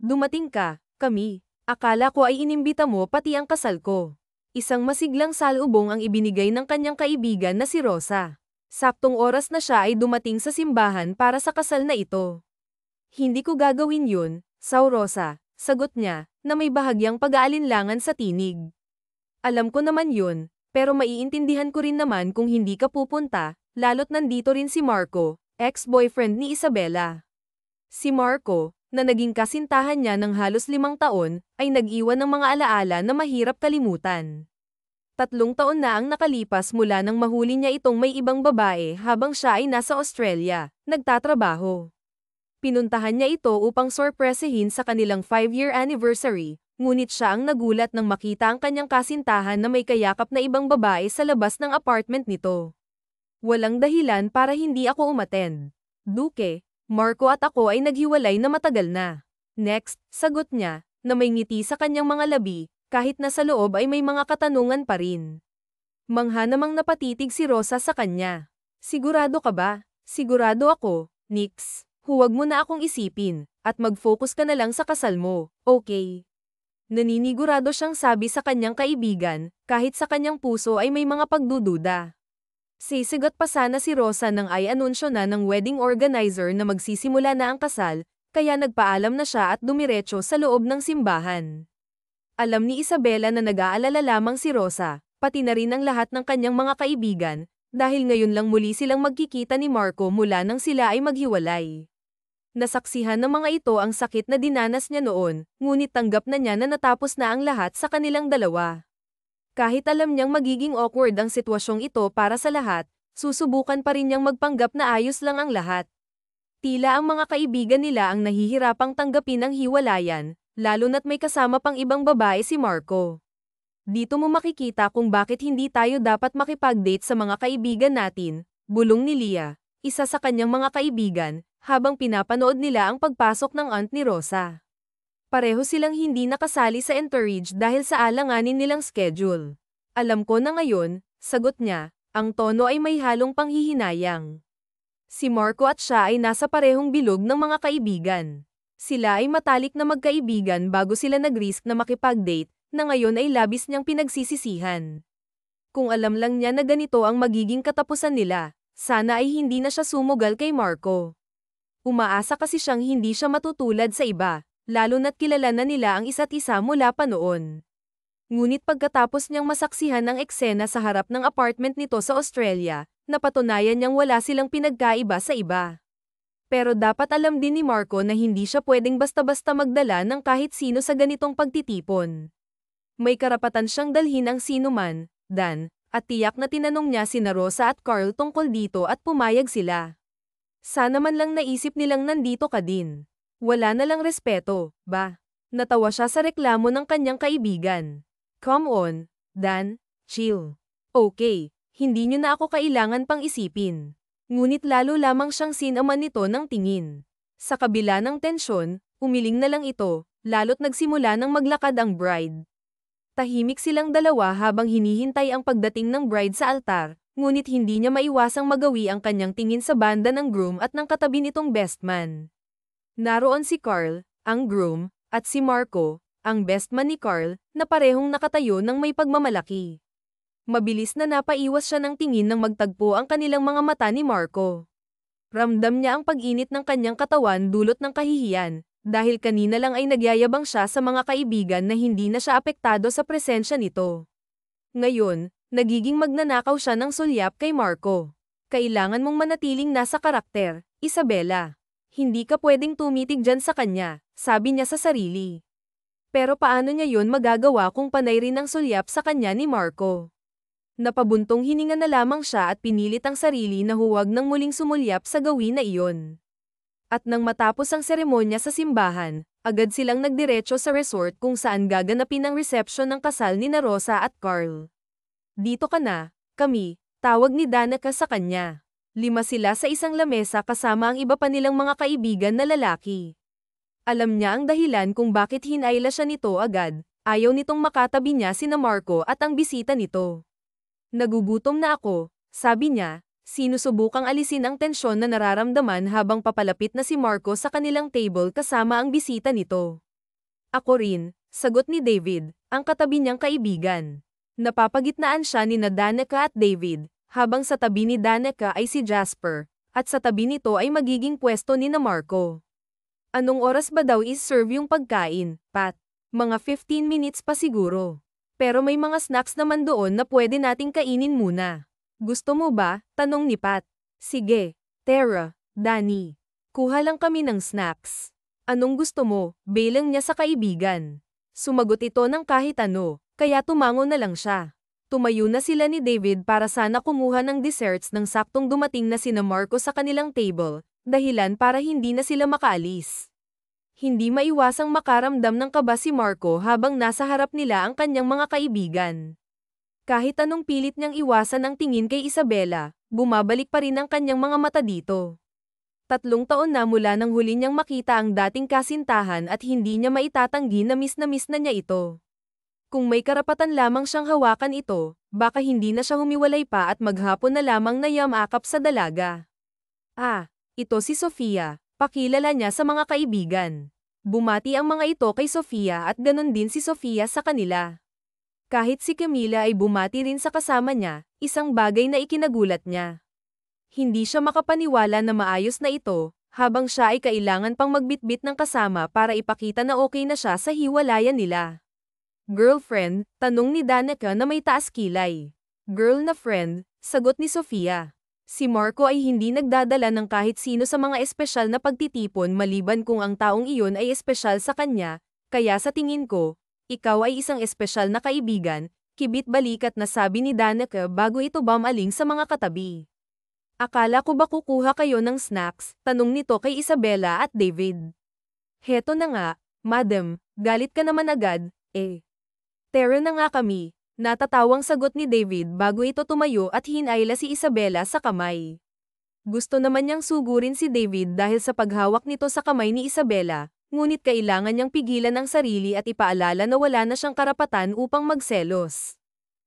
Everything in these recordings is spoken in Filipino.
Dumating ka, kami. Akala ko ay inimbita mo pati ang kasal ko. Isang masiglang salubong ang ibinigay ng kanyang kaibigan na si Rosa. Saktong oras na siya ay dumating sa simbahan para sa kasal na ito. Hindi ko gagawin yun, Sao Rosa, sagot niya, na may bahagyang pag-aalinlangan sa tinig. Alam ko naman yun, pero maiintindihan ko rin naman kung hindi ka pupunta, lalo't nandito rin si Marco, ex-boyfriend ni Isabela. Si Marco, na naging kasintahan niya ng halos 5 taon, ay nag-iwan ng mga alaala na mahirap kalimutan. 3 taon na ang nakalipas mula nang mahuli niya itong may ibang babae habang siya ay nasa Australia, nagtatrabaho. Pinuntahan niya ito upang sorpresahin sa kanilang 5-year anniversary, ngunit siya ang nagulat nang makita ang kanyang kasintahan na may kayakap na ibang babae sa labas ng apartment nito. Walang dahilan para hindi ako umattend. Duke, Marco at ako ay naghiwalay na matagal na. Next, sagot niya, na may ngiti sa kanyang mga labi, kahit na sa loob ay may mga katanungan pa rin. Mangha namang napatitig si Rosa sa kanya. Sigurado ka ba? Sigurado ako, Nix. Huwag mo na akong isipin, at mag-focus ka na lang sa kasal mo, okay? Naninigurado siyang sabi sa kanyang kaibigan, kahit sa kanyang puso ay may mga pagdududa. Sisigat pa sana si Rosa nang ay anunsyo na ng wedding organizer na magsisimula na ang kasal, kaya nagpaalam na siya at dumiretso sa loob ng simbahan. Alam ni Isabela na nag-aalala lamang si Rosa, pati na rin ang lahat ng kanyang mga kaibigan, dahil ngayon lang muli silang magkikita ni Marco mula nang sila ay maghiwalay. Nasaksihan ng mga ito ang sakit na dinanas niya noon, ngunit tanggap na niya na natapos na ang lahat sa kanilang dalawa. Kahit alam niyang magiging awkward ang sitwasyong ito para sa lahat, susubukan pa rin niyang magpanggap na ayos lang ang lahat. Tila ang mga kaibigan nila ang nahihirapang tanggapin ang hiwalayan, lalo na't may kasama pang ibang babae si Marco. Dito mo makikita kung bakit hindi tayo dapat makipag-date sa mga kaibigan natin, bulong ni Leah, isa sa kanyang mga kaibigan, habang pinapanood nila ang pagpasok ng aunt ni Rosa. Pareho silang hindi nakasali sa entourage dahil sa alanganin nilang schedule. Alam ko na ngayon, sagot niya, ang tono ay may halong panghihinayang. Si Marco at siya ay nasa parehong bilog ng mga kaibigan. Sila ay matalik na magkaibigan bago sila nag-risk na makipag-date, na ngayon ay labis niyang pinagsisisihan. Kung alam lang niya na ganito ang magiging katapusan nila, sana ay hindi na siya sumugal kay Marco. Umaasa kasi siyang hindi siya matutulad sa iba, lalo na't kilala na nila ang isa't isa mula pa noon. Ngunit pagkatapos niyang masaksihan ang eksena sa harap ng apartment nito sa Australia, napatunayan niyang wala silang pinagkaiba sa iba. Pero dapat alam din ni Marco na hindi siya pwedeng basta-basta magdala ng kahit sino sa ganitong pagtitipon. May karapatan siyang dalhin ang sino man, Dan, at tiyak na tinanong niya sina Rosa at Carl tungkol dito at pumayag sila. Sana man lang naisip nilang nandito ka din. Wala na lang respeto, ba? Natawa siya sa reklamo ng kanyang kaibigan. Come on, Dan, chill. Okay, hindi niyo na ako kailangan pang isipin. Ngunit lalo lamang siyang sinaman nito ng tingin. Sa kabila ng tensyon, umiling na lang ito, lalo't nagsimula ng maglakad ang bride. Tahimik silang dalawa habang hinihintay ang pagdating ng bride sa altar, ngunit hindi niya maiwasang magawi ang kanyang tingin sa banda ng groom at ng katabi nitong best man. Naroon si Carl, ang groom, at si Marco, ang best man ni Carl, na parehong nakatayo ng may pagmamalaki. Mabilis na napaiwas siya ng tingin nang magtagpo ang kanilang mga mata ni Marco. Ramdam niya ang pag-init ng kanyang katawan dulot ng kahihiyan, dahil kanina lang ay nagyayabang siya sa mga kaibigan na hindi na siya apektado sa presensya nito. Ngayon, nagiging magnanakaw siya ng sulyap kay Marco. Kailangan mong manatiling nasa karakter, Isabela. Hindi ka pwedeng tumitig dyan sa kanya, sabi niya sa sarili. Pero paano niya yun magagawa kung panay rin ang sulyap sa kanya ni Marco? Napabuntong hininga na lamang siya at pinilit ang sarili na huwag nang muling sumulyap sa gawin na iyon. At nang matapos ang seremonya sa simbahan, agad silang nagdiretso sa resort kung saan gaganapin ang reception ng kasal ni Rosa at Carl. Dito ka na, kami, tawag ni Danica sa kanya. 5 sila sa isang lamesa kasama ang iba pa nilang mga kaibigan na lalaki. Alam niya ang dahilan kung bakit hinayla siya nito agad, ayaw nitong makatabi niya sina Marco at ang bisita nito. Nagugutom na ako, sabi niya, sinusubukang alisin ang tensyon na nararamdaman habang papalapit na si Marco sa kanilang table kasama ang bisita nito. Ako rin, sagot ni David, ang katabi niyang kaibigan. Napapagitnaan siya ni Danica at David, habang sa tabi ni Danica ay si Jasper, at sa tabi nito ay magiging pwesto ni Marco. Anong oras ba daw is-serve yung pagkain, Pat? Mga 15 minutes pa siguro. Pero may mga snacks naman doon na pwede nating kainin muna. Gusto mo ba? Tanong ni Pat. Sige, Tara, Danny. Kuha lang kami ng snacks. Anong gusto mo? Bilang niya sa kaibigan. Sumagot ito ng kahit ano, kaya tumango na lang siya. Tumayo na sila ni David para sana kumuha ng desserts nang saktong dumating na sina Marco sa kanilang table, dahilan para hindi na sila makaalis. Hindi maiwasang makaramdam ng kaba si Marco habang nasa harap nila ang kanyang mga kaibigan. Kahit anong pilit niyang iwasan ang tingin kay Isabela, bumabalik pa rin ang kanyang mga mata dito. 3 taon na mula nang huli niyang makita ang dating kasintahan at hindi niya maitatanggi na miss na niya ito. Kung may karapatan lamang siyang hawakan ito, baka hindi na siya humiwalay pa at maghapon na lamang na yamakap sa dalaga. Ah, ito si Sofia, pakilala niya sa mga kaibigan. Bumati ang mga ito kay Sofia at ganon din si Sofia sa kanila. Kahit si Camila ay bumati rin sa kasama niya, isang bagay na ikinagulat niya. Hindi siya makapaniwala na maayos na ito, habang siya ay kailangan pang magbitbit ng kasama para ipakita na okay na siya sa hiwalayan nila. Girlfriend, tanong ni Danica na may taas kilay. Girl na friend, sagot ni Sofia. Si Marco ay hindi nagdadala ng kahit sino sa mga espesyal na pagtitipon maliban kung ang taong iyon ay espesyal sa kanya, kaya sa tingin ko, ikaw ay isang espesyal na kaibigan, kibit-balikat na sabi ni Danica bago ito bumaling sa mga katabi. Akala ko ba kukuha kayo ng snacks? Tanong nito kay Isabela at David. Heto na nga, madam, galit ka naman agad, eh. Tara na nga kami, natatawang sagot ni David bago ito tumayo at hinayla si Isabela sa kamay. Gusto naman niyang sugurin si David dahil sa paghawak nito sa kamay ni Isabela, ngunit kailangan niyang pigilan ang sarili at ipaalala na wala na siyang karapatan upang magselos.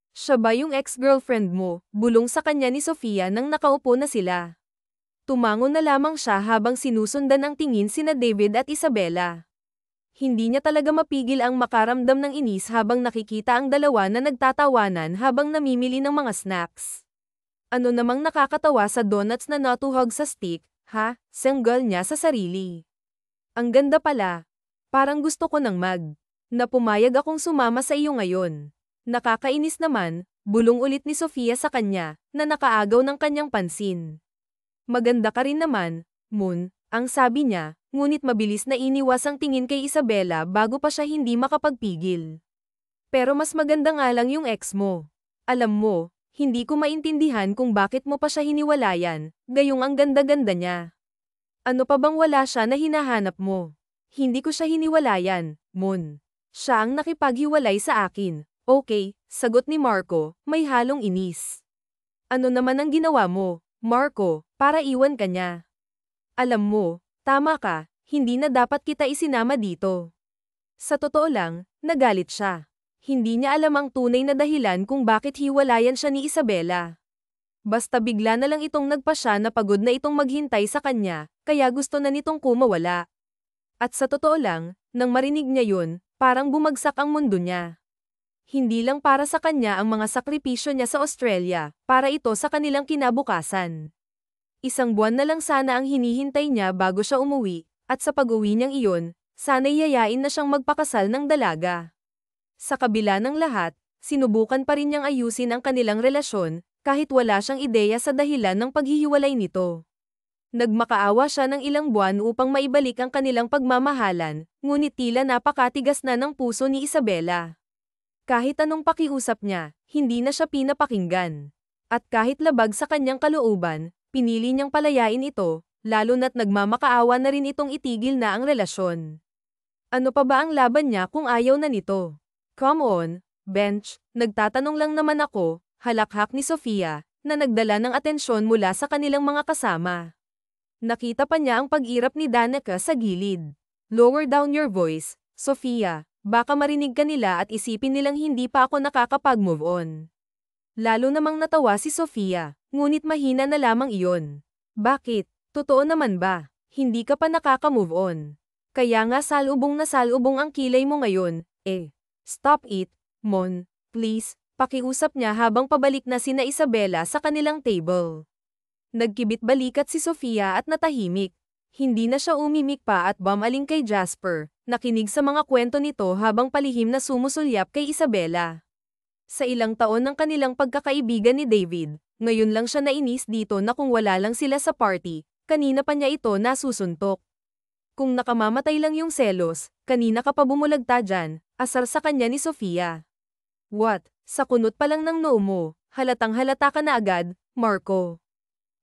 Siya ba yung ex-girlfriend mo? Bulong sa kanya ni Sofia nang nakaupo na sila. Tumango na lamang siya habang sinusundan ang tingin sina David at Isabela. Hindi niya talaga mapigil ang makaramdam ng inis habang nakikita ang dalawa na nagtatawanan habang namimili ng mga snacks. Ano namang nakakatawa sa donuts na natuhog sa stick, ha? Sanggol niya sa sarili. Ang ganda pala. Parang gusto ko ng na pumayag akong sumama sa iyo ngayon. Nakakainis naman, bulong ulit ni Sofia sa kanya, na nakaagaw ng kanyang pansin. Maganda ka rin naman, Moon, ang sabi niya, ngunit mabilis na iniwas ang tingin kay Isabela bago pa siya hindi makapagpigil. Pero mas maganda nga lang yung ex mo. Alam mo, hindi ko maintindihan kung bakit mo pa siya hiniwalayan, gayong ang ganda-ganda niya. Ano pa bang wala siya na hinahanap mo? Hindi ko siya hiniwalayan, Moon. Siya ang nakipaghiwalay sa akin. Okay, sagot ni Marco, may halong inis. Ano naman ang ginawa mo, Marco, para iwan ka niya? Alam mo, tama ka, hindi na dapat kita isinama dito. Sa totoo lang, nagalit siya. Hindi niya alam ang tunay na dahilan kung bakit hiwalayan siya ni Isabela. Basta bigla na lang itong nagpasya na pagod na itong maghintay sa kanya, kaya gusto na nitong kumawala. At sa totoo lang, nang marinig niya yun, parang bumagsak ang mundo niya. Hindi lang para sa kanya ang mga sakripisyo niya sa Australia, para ito sa kanilang kinabukasan. 1 buwan na lang sana ang hinihintay niya bago siya umuwi, at sa pag-uwi niyang iyon, sana'y yayain na siyang magpakasal ng dalaga. Sa kabila ng lahat, sinubukan pa rin niyang ayusin ang kanilang relasyon, kahit wala siyang ideya sa dahilan ng paghihiwalay nito. Nagmakaawa siya ng ilang buwan upang maibalik ang kanilang pagmamahalan, ngunit tila napakatigas na ng puso ni Isabela. Kahit anong pakiusap niya, hindi na siya pinapakinggan. At kahit labag sa kanyang kalooban, pinili niyang palayain ito, lalo na't nagmamakaawa na rin itong itigil na ang relasyon. Ano pa ba ang laban niya kung ayaw na nito? Come on, Bench, nagtatanong lang naman ako, halakhak ni Sofia, na nagdala ng atensyon mula sa kanilang mga kasama. Nakita pa niya ang pag-irap ni Danica sa gilid. Lower down your voice, Sofia. Baka marinig ka nila at isipin nilang hindi pa ako nakakapag-move on. Lalo namang natawa si Sofia, ngunit mahina na lamang iyon. Bakit? Totoo naman ba? Hindi ka pa nakaka-move on? Kaya nga salubong na salubong ang kilay mo ngayon, eh. Stop it, Mon. Please, pakiusap niya habang pabalik na sina Isabela sa kanilang table. Nagkibit-balikat si Sofia at natahimik. Hindi na siya umimik pa at bumaling kay Jasper, nakinig sa mga kwento nito habang palihim na sumusulyap kay Isabela. Sa ilang taon ng kanilang pagkakaibigan ni David, ngayon lang siya nainis dito na kung wala lang sila sa party, kanina pa niya ito nasusuntok. Kung nakamamatay lang yung selos, kanina ka pa bumulagta dyan, asar sa kanya ni Sofia. What? Sa kunot pa lang ng noo mo, halatang halata ka na agad, Marco.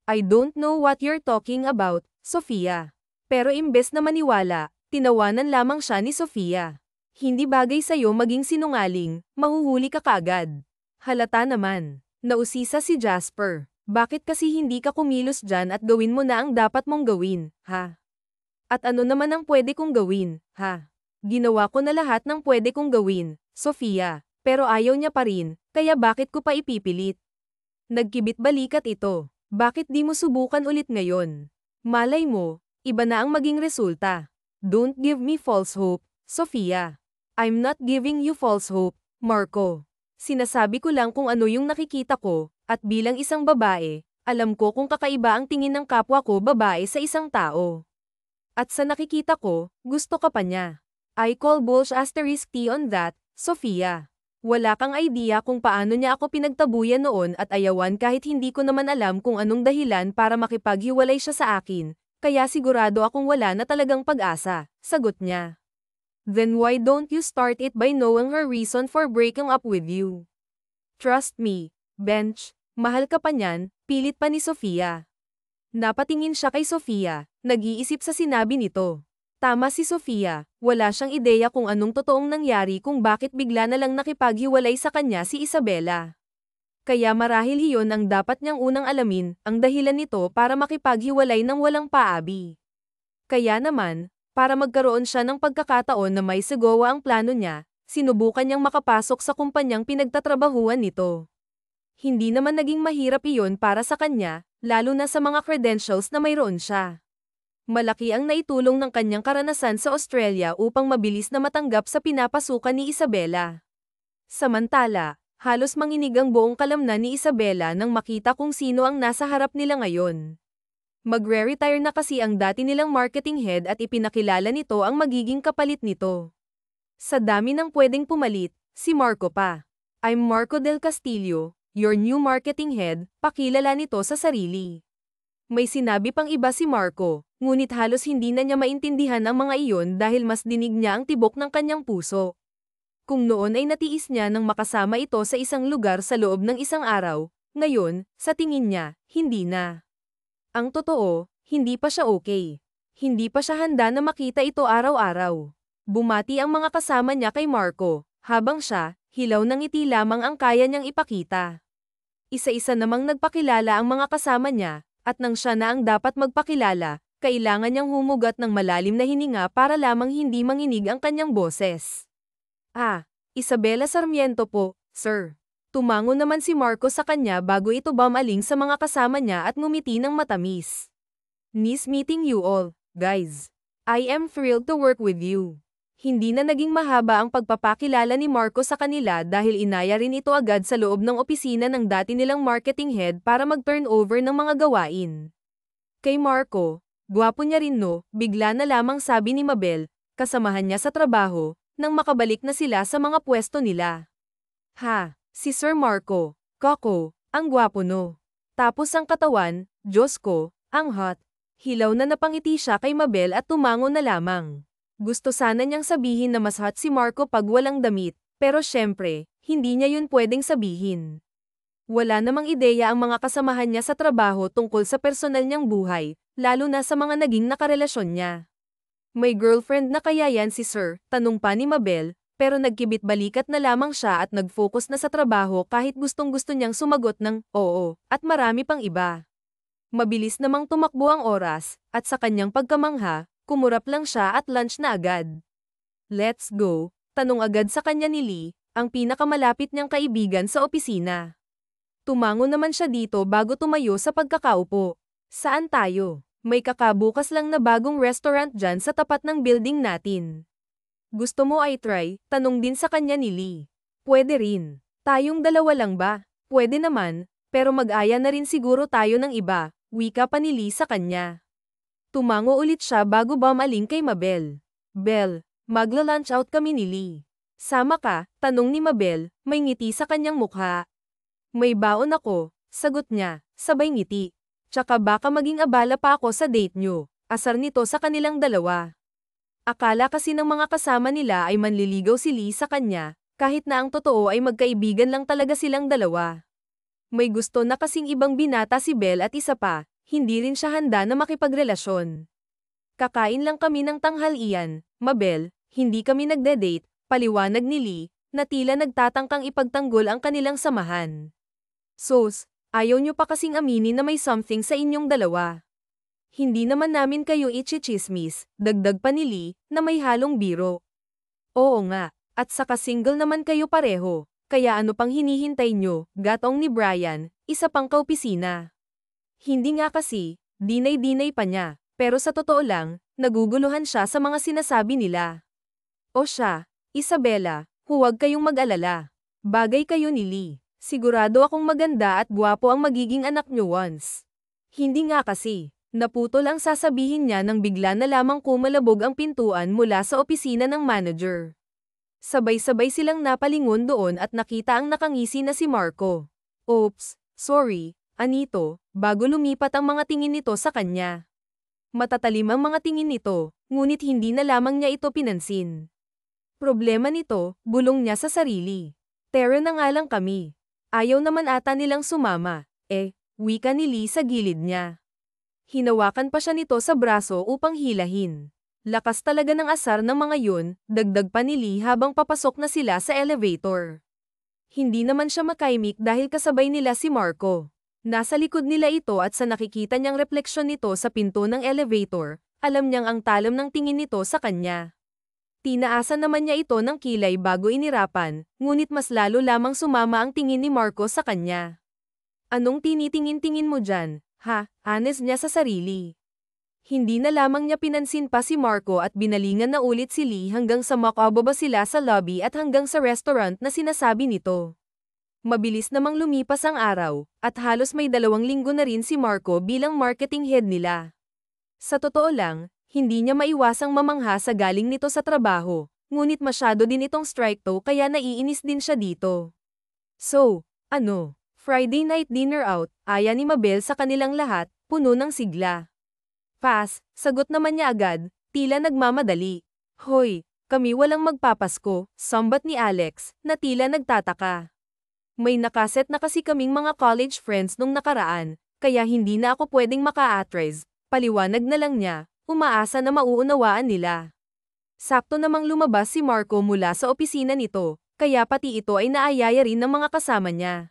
I don't know what you're talking about, Sofia. Pero imbes na maniwala, tinawanan lamang siya ni Sofia. Hindi bagay sa'yo maging sinungaling, mahuhuli ka kaagad. Halata naman. Nausisa si Jasper. Bakit kasi hindi ka kumilos dyan at gawin mo na ang dapat mong gawin, ha? At ano naman ang pwede kong gawin, ha? Ginawa ko na lahat ng pwede kong gawin, Sofia, pero ayaw niya pa rin, kaya bakit ko pa ipipilit? Nagkibit-balikat ito. Bakit di mo subukan ulit ngayon? Malay mo, iba na ang maging resulta. Don't give me false hope, Sofia. I'm not giving you false hope, Marco. Sinasabi ko lang kung ano yung nakikita ko, at bilang isang babae, alam ko kung kakaiba ang tingin ng kapwa ko babae sa isang tao. At sa nakikita ko, gusto ka pa niya. I call bullsh**T on that, Sofia. Wala kang idea kung paano niya ako pinagtabuyan noon at ayawan kahit hindi ko naman alam kung anong dahilan para makipaghiwalay siya sa akin, kaya sigurado akong wala na talagang pag-asa, sagot niya. Then why don't you start it by knowing her reason for breaking up with you? Trust me, Bench, mahal ka pa niyan, pilit pa ni Sofia. Napatingin siya kay Sofia, nag-iisip sa sinabi nito. Tama si Sofia, wala siyang ideya kung anong totoong nangyari kung bakit bigla na lang nakipaghiwalay sa kanya si Isabela. Kaya marahil iyon ang dapat niyang unang alamin, ang dahilan nito para makipaghiwalay ng walang paabi. Kaya naman, para magkaroon siya ng pagkakataon na may sagawa ang plano niya, sinubukan niyang makapasok sa kumpanyang pinagtatrabahuan nito. Hindi naman naging mahirap iyon para sa kanya, lalo na sa mga credentials na mayroon siya. Malaki ang naitulong ng kanyang karanasan sa Australia upang mabilis na matanggap sa pinapasukan ni Isabela. Samantala, halos manginig ang buong kalamnan ni Isabela nang makita kung sino ang nasa harap nila ngayon. Magre-retire na kasi ang dati nilang marketing head at ipinakilala nito ang magiging kapalit nito. Sa dami ng pwedeng pumalit, si Marco pa. I'm Marco Del Castillo, your new marketing head, pakilala nito sa sarili. May sinabi pang iba si Marco, ngunit halos hindi na niya maintindihan ang mga iyon dahil mas dinig niya ang tibok ng kanyang puso. Kung noon ay natiis niya nang makasama ito sa isang lugar sa loob ng isang araw, ngayon, sa tingin niya, hindi na. Ang totoo, hindi pa siya okay. Hindi pa siya handa na makita ito araw-araw. Bumati ang mga kasama niya kay Marco, habang siya, hilaw ng ngiti lamang ang kaya niyang ipakita. Isa-isa namang nagpakilala ang mga kasama niya, at nang siya na ang dapat magpakilala, kailangan niyang humugat ng malalim na hininga para lamang hindi manginig ang kanyang boses. Isabela Sarmiento po, sir. Tumango naman si Marco sa kanya bago ito bumaling sa mga kasama niya at ngumiti ng matamis. Nice meeting you all, guys. I am thrilled to work with you. Hindi na naging mahaba ang pagpapakilala ni Marco sa kanila dahil inaya rin ito agad sa loob ng opisina ng dati nilang marketing head para mag-turnover ng mga gawain. Kay Marco, gwapo niya rin no, bigla na lamang sabi ni Mabel, kasamahan niya sa trabaho, nang makabalik na sila sa mga pwesto nila. Si Sir Marco, Coco, ang gwapo no. Tapos ang katawan, Diyos ko, ang hot. Hilaw na napangiti siya kay Mabel at tumango na lamang. Gusto sana niyang sabihin na mas hot si Marco pag walang damit, pero syempre, hindi niya yun pwedeng sabihin. Wala namang ideya ang mga kasamahan niya sa trabaho tungkol sa personal niyang buhay, lalo na sa mga naging nakarelasyon niya. May girlfriend na kaya yan si Sir, tanong pa ni Mabel, pero nagkibit-balikat na lamang siya at nag-focus na sa trabaho kahit gustong-gusto niyang sumagot ng oo, at marami pang iba. Mabilis namang tumakbo ang oras, at sa kanyang pagkamangha, kumurap lang siya at lunch na agad. Let's go, tanong agad sa kanya ni Lee, ang pinakamalapit niyang kaibigan sa opisina. Tumango naman siya dito bago tumayo sa pagkakaupo. Saan tayo? May kakabukas lang na bagong restaurant dyan sa tapat ng building natin. Gusto mo ay try? Tanong din sa kanya ni Lee. Pwede rin. Tayong dalawa lang ba? Pwede naman, pero mag-aya na rin siguro tayo ng iba, wika pa ni Lee sa kanya. Tumango ulit siya bago bumaling kay Mabel. Bel, magla-lunch out kami ni Lee. Sama ka? Tanong ni Mabel, may ngiti sa kanyang mukha. May baon ako, sagot niya, sabay ngiti. Tsaka baka maging abala pa ako sa date nyo. Asar nito sa kanilang dalawa. Akala kasi ng mga kasama nila ay manliligaw si Lee sa kanya, kahit na ang totoo ay magkaibigan lang talaga silang dalawa. May gusto na kasing ibang binata si Bel at isa pa, hindi rin siya handa na makipagrelasyon. Kakain lang kami ng tanghalian, Mabel, hindi kami nagde-date, paliwanag ni Lee, na tila nagtatangkang ipagtanggol ang kanilang samahan. Sos, ayaw nyo pa kasing aminin na may something sa inyong dalawa. Hindi naman namin kayo ichichismis, dagdag pa ni Lee, na may halong biro. Oo nga, at saka single naman kayo pareho, kaya ano pang hinihintay nyo, gatong ni Brian, isa pang kaopisina. Hindi nga kasi, dinay-dinay pa niya, pero sa totoo lang, naguguluhan siya sa mga sinasabi nila. O siya, Isabela, huwag kayong mag-alala. Bagay kayo ni Lee. Sigurado akong maganda at gwapo ang magiging anak nyo once. Hindi nga kasi, naputol ang sasabihin niya nang bigla na lamang kumalabog ang pintuan mula sa opisina ng manager. Sabay-sabay silang napalingon doon at nakita ang nakangisi na si Marco. Oops, sorry, Anito, bago lumipat ang mga tingin nito sa kanya. Matatalim ang mga tingin nito, ngunit hindi na lamang niya ito pinansin. Problema nito, bulong niya sa sarili. Tara na nga lang kami. Ayaw naman ata nilang sumama, wika ni Lee sa gilid niya. Hinawakan pa siya nito sa braso upang hilahin. Lakas talaga ng asar ng mga yun, dagdag pa ni Lee habang papasok na sila sa elevator. Hindi naman siya makaimik dahil kasabay nila si Marco. Nasa likod nila ito at sa nakikita niyang refleksyon nito sa pinto ng elevator, alam niyang ang talam ng tingin nito sa kanya. Tinaasan naman niya ito ng kilay bago inirapan, ngunit mas lalo lamang sumama ang tingin ni Marco sa kanya. Anong tinitingin-tingin mo dyan, ha? Honest niya sa sarili. Hindi na lamang niya pinansin pa si Marco at binalingan na ulit si Lee hanggang sa makababa sila sa lobby at hanggang sa restaurant na sinasabi nito. Mabilis namang lumipas ang araw, at halos may 2 linggo na rin si Marco bilang marketing head nila. Sa totoo lang, hindi niya maiwasang mamangha sa galing nito sa trabaho, ngunit masyado din itong strike to kaya naiinis din siya dito. So, Friday night dinner out, aya ni Mabel sa kanilang lahat, puno ng sigla. Pass, sagot naman niya agad, tila nagmamadali. Hoy, kami walang magpapasko, sambat ni Alex, na tila nagtataka. May nakaset na kasi kaming mga college friends nung nakaraan, kaya hindi na ako pwedeng maka-atres, paliwanag na lang niya, umaasa na mauunawaan nila. Sakto namang lumabas si Marco mula sa opisina nito, kaya pati ito ay naayaya rin ng mga kasama niya.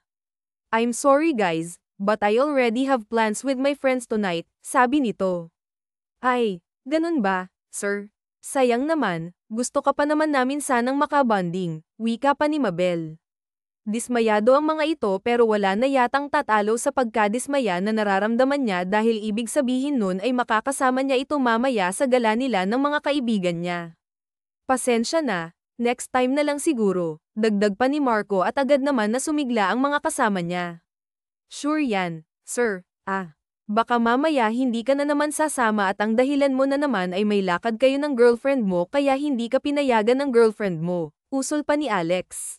I'm sorry guys, but I already have plans with my friends tonight, sabi nito. Ay, ganun ba, sir? Sayang naman, gusto ka pa naman namin sanang makabonding, wika pa ni Mabel. Dismayado ang mga ito pero wala na yatang tatalo sa pagkadismaya na nararamdaman niya dahil ibig sabihin nun ay makakasama niya ito mamaya sa gala nila ng mga kaibigan niya. Pasensya na, next time na lang siguro, dagdag pa ni Marco at agad naman na sumigla ang mga kasama niya. Sure yan, sir, baka mamaya hindi ka na naman sasama at ang dahilan mo na naman ay may lakad kayo ng girlfriend mo kaya hindi ka pinayagan ng girlfriend mo, usol pa ni Alex.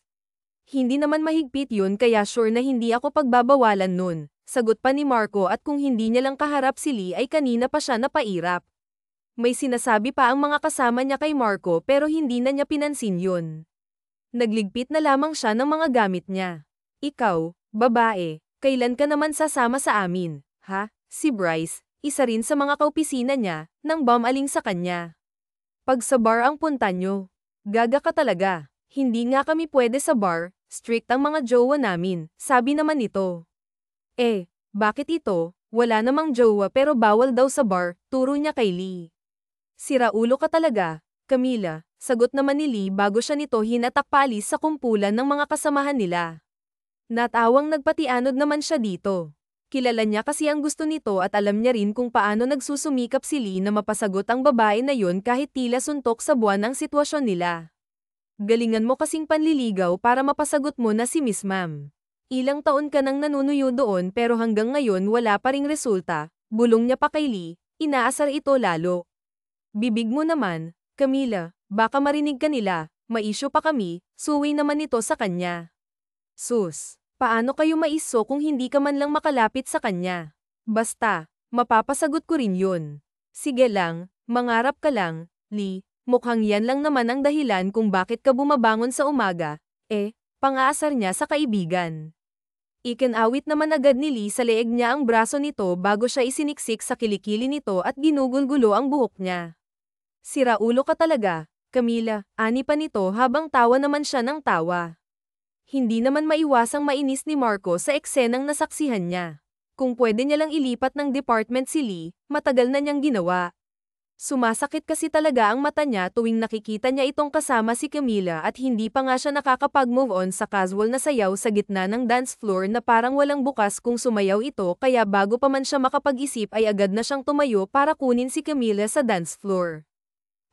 Hindi naman mahigpit yun kaya sure na hindi ako pagbabawalan nun, sagot pa ni Marco at kung hindi niya lang kaharap si Lee ay kanina pa siya napairap. May sinasabi pa ang mga kasama niya kay Marco pero hindi na niya pinansin yun. Nagligpit na lamang siya ng mga gamit niya. Ikaw, babae, kailan ka naman sasama sa amin, ha? Si Bryce, isa rin sa mga kaopisina niya, nang bumaling sa kanya. Pag sa bar ang punta nyo, gaga ka talaga. Hindi nga kami pwede sa bar, strict ang mga jowa namin, sabi naman nito. Bakit ito? Wala namang jowa pero bawal daw sa bar, turo niya kay Lee. Siraulo ka talaga, Camila, sagot naman ni Lee bago siya nito hinatak paalis sa kumpulan ng mga kasamahan nila. Natawang nagpatianod naman siya dito. Kilala niya kasi ang gusto nito at alam niya rin kung paano nagsusumikap si Lee na mapasagot ang babae na yun kahit tila suntok sa buwan ang sitwasyon nila. Galingan mo kasing panliligaw para mapasagot mo na si Miss Ma'am. Ilang taon ka nang nanunuyo doon pero hanggang ngayon wala pa ring resulta, bulong niya pa kay Lee, inaasar ito lalo. Bibig mo naman, Camila, baka marinig ka nila, may issue pa kami, suwi naman ito sa kanya. Sus, paano kayo maiso kung hindi ka man lang makalapit sa kanya? Basta, mapapasagot ko rin yun. Sige lang, mangarap ka lang, Lee, mukhang yan lang naman ang dahilan kung bakit ka bumabangon sa umaga, pang-aasar niya sa kaibigan. Ikinawit naman agad ni Lee sa leeg niya ang braso nito bago siya isiniksik sa kilikili nito at ginugulgulo ang buhok niya. Sira ulo ka talaga, Camila, ani pa nito habang tawa naman siya ng tawa. Hindi naman maiwasang mainis ni Marco sa eksenang nasaksihan niya. Kung pwede niya lang ilipat ng department si Lee, matagal na niyang ginawa. Sumasakit kasi talaga ang mata niya tuwing nakikita niya itong kasama si Camila at hindi pa nga siya nakakapag-move on sa casual na sayaw sa gitna ng dance floor na parang walang bukas kung sumayaw ito kaya bago pa man siya makapag-isip ay agad na siyang tumayo para kunin si Camila sa dance floor.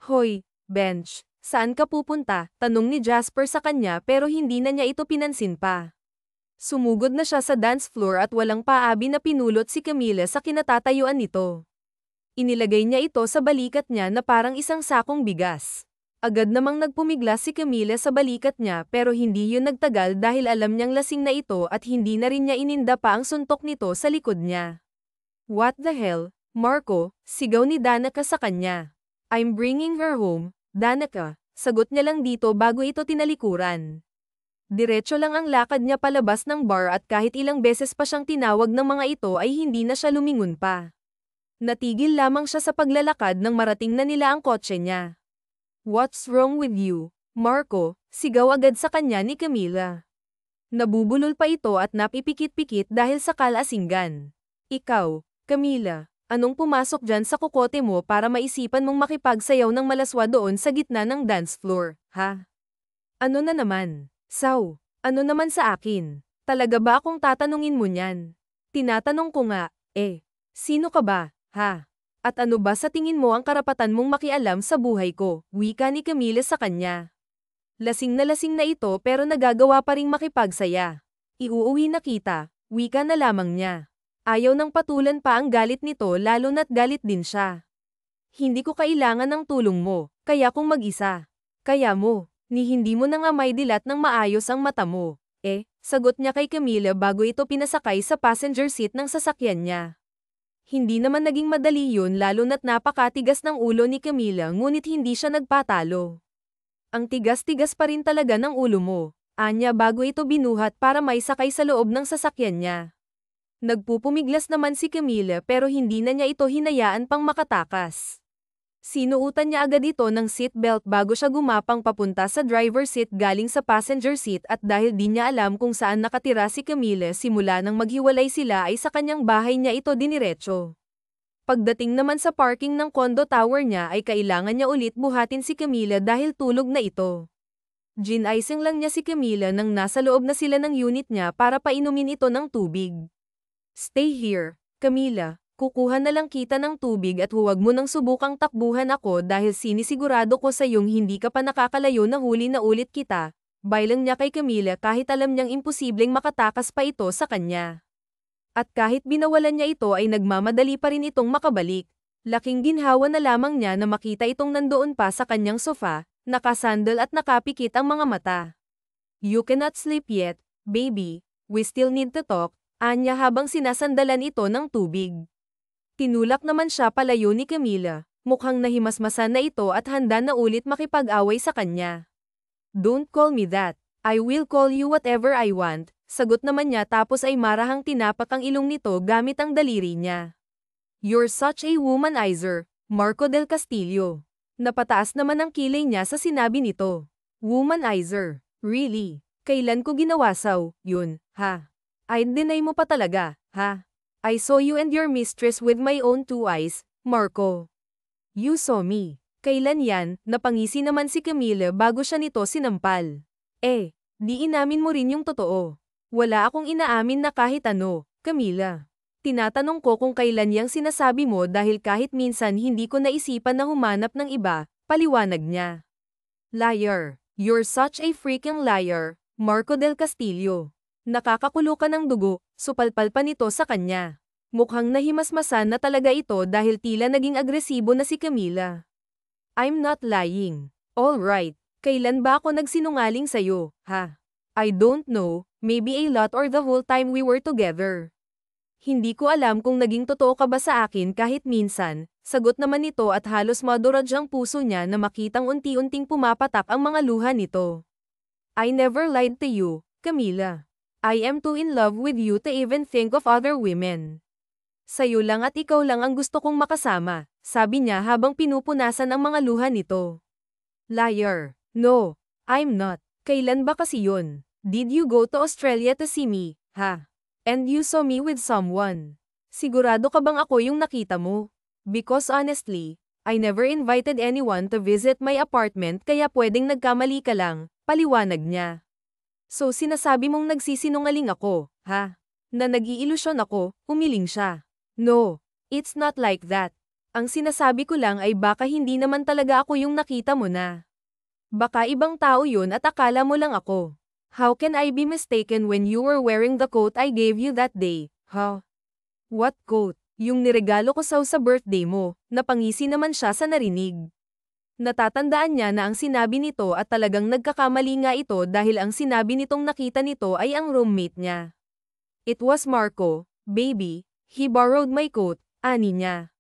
Hoy, Bench, saan ka pupunta? Tanong ni Jasper sa kanya pero hindi na niya ito pinansin pa. Sumugod na siya sa dance floor at walang paabi na pinulot si Camila sa kinatatayuan nito. Inilagay niya ito sa balikat niya na parang isang sakong bigas. Agad namang nagpumiglas si Camila sa balikat niya pero hindi yun nagtagal dahil alam niyang lasing na ito at hindi na rin niya ininda pa ang suntok nito sa likod niya. What the hell, Marco? Sigaw ni Danica sa kanya. I'm bringing her home, Danica, sagot niya lang dito bago ito tinalikuran. Diretso lang ang lakad niya palabas ng bar at kahit ilang beses pa siyang tinawag ng mga ito ay hindi na siya lumingon pa. Natigil lamang siya sa paglalakad nang marating na nila ang kotse niya. What's wrong with you, Marco? Sigaw agad sa kanya ni Camila. Nabubulol pa ito at napipikit-pikit dahil sa kalasinggan. Ikaw, Camila. Anong pumasok dyan sa kokote mo para maisipan mong makipagsayaw ng malaswa doon sa gitna ng dance floor, ha? Ano na naman? Saw, ano naman sa akin? Talaga ba akong tatanungin mo niyan? Tinatanong ko nga, sino ka ba, ha? At ano ba sa tingin mo ang karapatan mong makialam sa buhay ko? Wika ni Camila sa kanya. Lasing na ito pero nagagawa pa ring makipagsaya. Iuuwi na kita, wika na lamang niya. Ayaw nang patulan pa ang galit nito lalo na't galit din siya. Hindi ko kailangan ng tulong mo, kaya kung mag-isa. Kaya mo, ni hindi mo na nga may dilat ng maayos ang mata mo. Sagot niya kay Camila bago ito pinasakay sa passenger seat ng sasakyan niya. Hindi naman naging madali yun lalo na't napakatigas ng ulo ni Camila ngunit hindi siya nagpatalo. Ang tigas-tigas pa rin talaga ng ulo mo, anya bago ito binuhat para maisakay sa loob ng sasakyan niya. Nagpupumiglas naman si Camila pero hindi na niya ito hinayaan pang makatakas. Sinuutan niya agad ito ng seatbelt bago siya gumapang papunta sa driver seat galing sa passenger seat at dahil di niya alam kung saan nakatira si Camila simula nang maghiwalay sila ay sa kanyang bahay niya ito diniretso. Pagdating naman sa parking ng condo tower niya ay kailangan niya ulit buhatin si Camila dahil tulog na ito. Gin-icing lang niya si Camila nang nasa loob na sila ng unit niya para painumin ito ng tubig. Stay here, Camila. Kukuha na lang kita ng tubig at huwag mo nang subukang takbuhan ako dahil sinisigurado ko sa iyong hindi ka pa nakakalayo na huli na ulit kita. Baylang niya kay Camila kahit alam niyang imposibleng makatakas pa ito sa kanya. At kahit binawalan niya ito ay nagmamadali pa rin itong makabalik. Laking ginhawa na lamang niya na makita itong nandoon pa sa kanyang sofa, nakasandal at nakapikit ang mga mata. You cannot sleep yet, baby. We still need to talk. Anya habang sinasandalan ito ng tubig. Tinulak naman siya palayo ni Camila, mukhang nahimasmasan na ito at handa na ulit makipag-away sa kanya. Don't call me that. I will call you whatever I want, sagot naman niya tapos ay marahang tinapak ang ilong nito gamit ang daliri niya. You're such a womanizer, Marco del Castillo. Napataas naman ang kilay niya sa sinabi nito. Womanizer? Really? Kailan ko ginawa yun, ha? I'd deny mo pa talaga, ha? I saw you and your mistress with my own two eyes, Marco. You saw me. Kailan yan? Napangisi naman si Camila bago siya nito sinampal. Di inamin mo rin yung totoo. Wala akong inaamin na kahit ano, Camila. Tinatanong ko kung kailan yang sinasabi mo dahil kahit minsan hindi ko naisipan na humanap ng iba, paliwanag niya. Liar. You're such a freaking liar, Marco del Castillo. Nakakakulo ka ng dugo, supalpal pa nito sa kanya. Mukhang nahimasmasan na talaga ito dahil tila naging agresibo na si Camila. I'm not lying. Alright, kailan ba ako nagsinungaling sa'yo, ha? I don't know, maybe a lot or the whole time we were together. Hindi ko alam kung naging totoo ka ba sa akin kahit minsan, sagot naman nito at halos maduraj ang puso niya na makitang unti-unting pumapatak ang mga luha nito. I never lied to you, Camila. I am too in love with you to even think of other women. Sa'yo lang at ikaw lang ang gusto kong makasama, sabi niya habang pinupunasan ang mga luha nito. Liar. No, I'm not. Kailan ba kasi yun? Did you go to Australia to see me, ha? And you saw me with someone. Sigurado ka bang ako yung nakita mo? Because honestly, I never invited anyone to visit my apartment kaya pwedeng nagkamali ka lang, paliwanag niya. So sinasabi mong nagsisinungaling ako, ha? Na nag-iilusyon ako, umiling siya. No, it's not like that. Ang sinasabi ko lang ay baka hindi naman talaga ako yung nakita mo na. Baka ibang tao yun at akala mo lang ako. How can I be mistaken when you were wearing the coat I gave you that day, huh? What coat? Yung niregalo ko sa birthday mo, napangisi naman siya sa narinig. Natatandaan niya na ang sinabi nito at talagang nagkakamali nga ito dahil ang sinabi nitong nakita nito ay ang roommate niya. It was Marco, baby, he borrowed my coat, ani niya.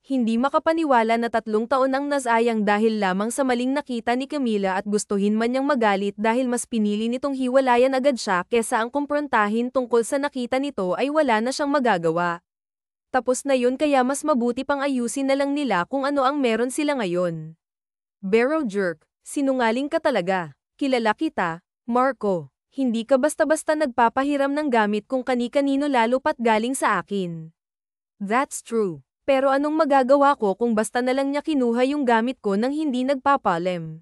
Hindi makapaniwala na 3 taon ang nasayang dahil lamang sa maling nakita ni Camila at gustuhin man niyang magalit dahil mas pinili nitong hiwalayan agad siya kesa ang kumprontahin tungkol sa nakita nito ay wala na siyang magagawa. Tapos na yun kaya mas mabuti pang ayusin na lang nila kung ano ang meron sila ngayon. Barrow jerk, sinungaling ka talaga. Kilala kita, Marco. Hindi ka basta-basta nagpapahiram ng gamit kung kani-kanino lalo pat galing sa akin. That's true. Pero anong magagawa ko kung basta na lang niya kinuha yung gamit ko nang hindi nagpapalem?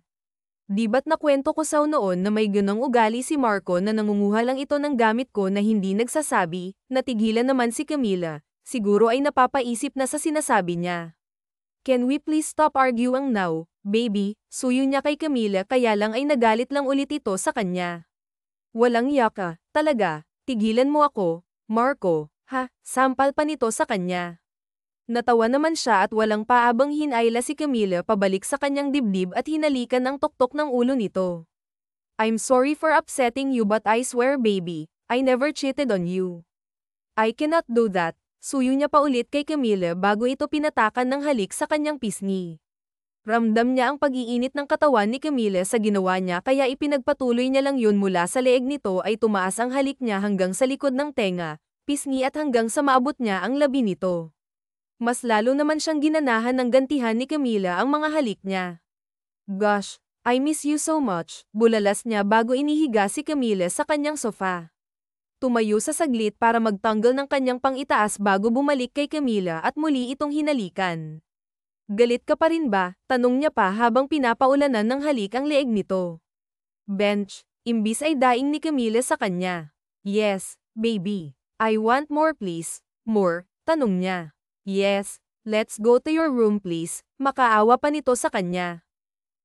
Di ba't nakwento ko sa noon na may ganang ugali si Marco na nangunguha lang ito ng gamit ko na hindi nagsasabi, natigilan naman si Camila, siguro ay napapaisip na sa sinasabi niya. Can we please stop arguing now, baby? Suyo niya kay Camila kaya lang ay nagalit lang ulit ito sa kanya. Walang yaka, talaga, tigilan mo ako, Marco, ha, sampal pa nito sa kanya. Natawa naman siya at walang paabang hinayla si Camila pabalik sa kanyang dibdib at hinalikan ang tuktok ng ulo nito. I'm sorry for upsetting you but I swear baby, I never cheated on you. I cannot do that, suyo niya pa ulit kay Camila bago ito pinatakan ng halik sa kanyang pisngi. Ramdam niya ang pag-iinit ng katawan ni Camila sa ginawa niya kaya ipinagpatuloy niya lang yun mula sa leeg nito ay tumaas ang halik niya hanggang sa likod ng tenga, pisngi at hanggang sa maabot niya ang labi nito. Mas lalo naman siyang ginanahan ng gantihan ni Camila ang mga halik niya. Gosh, I miss you so much, bulalas niya bago inihiga si Camila sa kanyang sofa. Tumayo sa saglit para magtanggal ng kanyang pang-itaas bago bumalik kay Camila at muli itong hinalikan. Galit ka pa rin ba? Tanong niya pa habang pinapaulanan ng halik ang leeg nito. Bench, imbis ay daing ni Camila sa kanya. Yes, baby. I want more please. More? Tanong niya. Yes, let's go to your room please, makaawa pa nito sa kanya.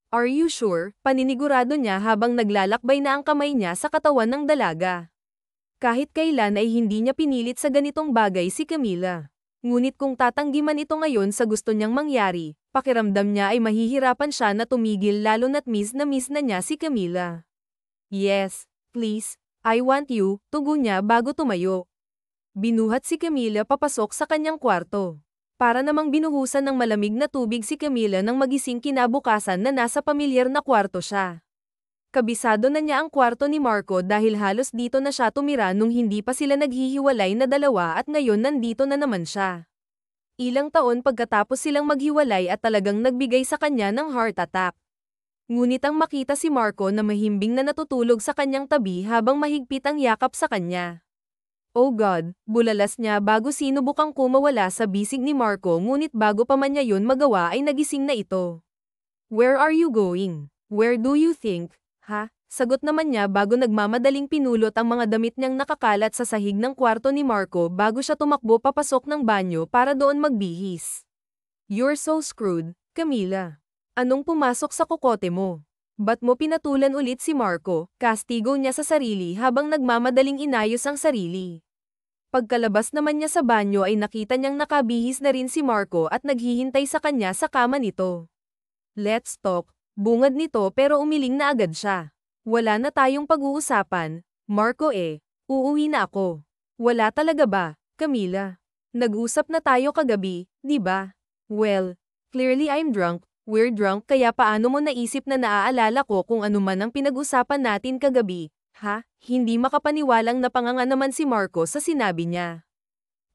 Are you sure? Paninigurado niya habang naglalakbay na ang kamay niya sa katawan ng dalaga. Kahit kailan ay hindi niya pinilit sa ganitong bagay si Camila. Ngunit kung tatanggi man ito ngayon sa gusto niyang mangyari, pakiramdam niya ay mahihirapan siya na tumigil lalo na't miss na niya si Camila. Yes, please, I want you, tugon niya bago tumayo. Binuhat si Camila papasok sa kanyang kwarto. Para namang binuhusan ng malamig na tubig si Camila nang magising kinabukasan na nasa pamilyar na kwarto siya. Kabisado na niya ang kwarto ni Marco dahil halos dito na siya tumira nung hindi pa sila naghihiwalay na dalawa at ngayon nandito na naman siya. Ilang taon pagkatapos silang maghiwalay at talagang nagbigay sa kanya ng heart attack. Ngunit ang makita si Marco na mahimbing na natutulog sa kanyang tabi habang mahigpit ang yakap sa kanya. Oh God, bulalas niya bago sinubukang kumawala sa bisig ni Marco ngunit bago pa man niya yun magawa ay nagising na ito. Where are you going? Where do you think? Ha? Sagot naman niya bago nagmamadaling pinulot ang mga damit niyang nakakalat sa sahig ng kwarto ni Marco bago siya tumakbo papasok ng banyo para doon magbihis. You're so screwed, Camila. Anong pumasok sa kokote mo? Ba't mo pinatulan ulit si Marco? Kastigo niya sa sarili habang nagmamadaling inayos ang sarili. Pagkalabas naman niya sa banyo ay nakita niyang nakabihis na rin si Marco at naghihintay sa kanya sa kama nito. Let's talk, bungad nito pero umiling na agad siya. Wala na tayong pag-uusapan, Marco uuwi na ako. Wala talaga ba, Camila? Nag-usap na tayo kagabi, di ba? Well, clearly I'm drunk, we're drunk kaya paano mo naisip na naaalala ko kung ano man ang pinag-usapan natin kagabi, ha? Hindi makapaniwalang napanganga naman si Marco sa sinabi niya.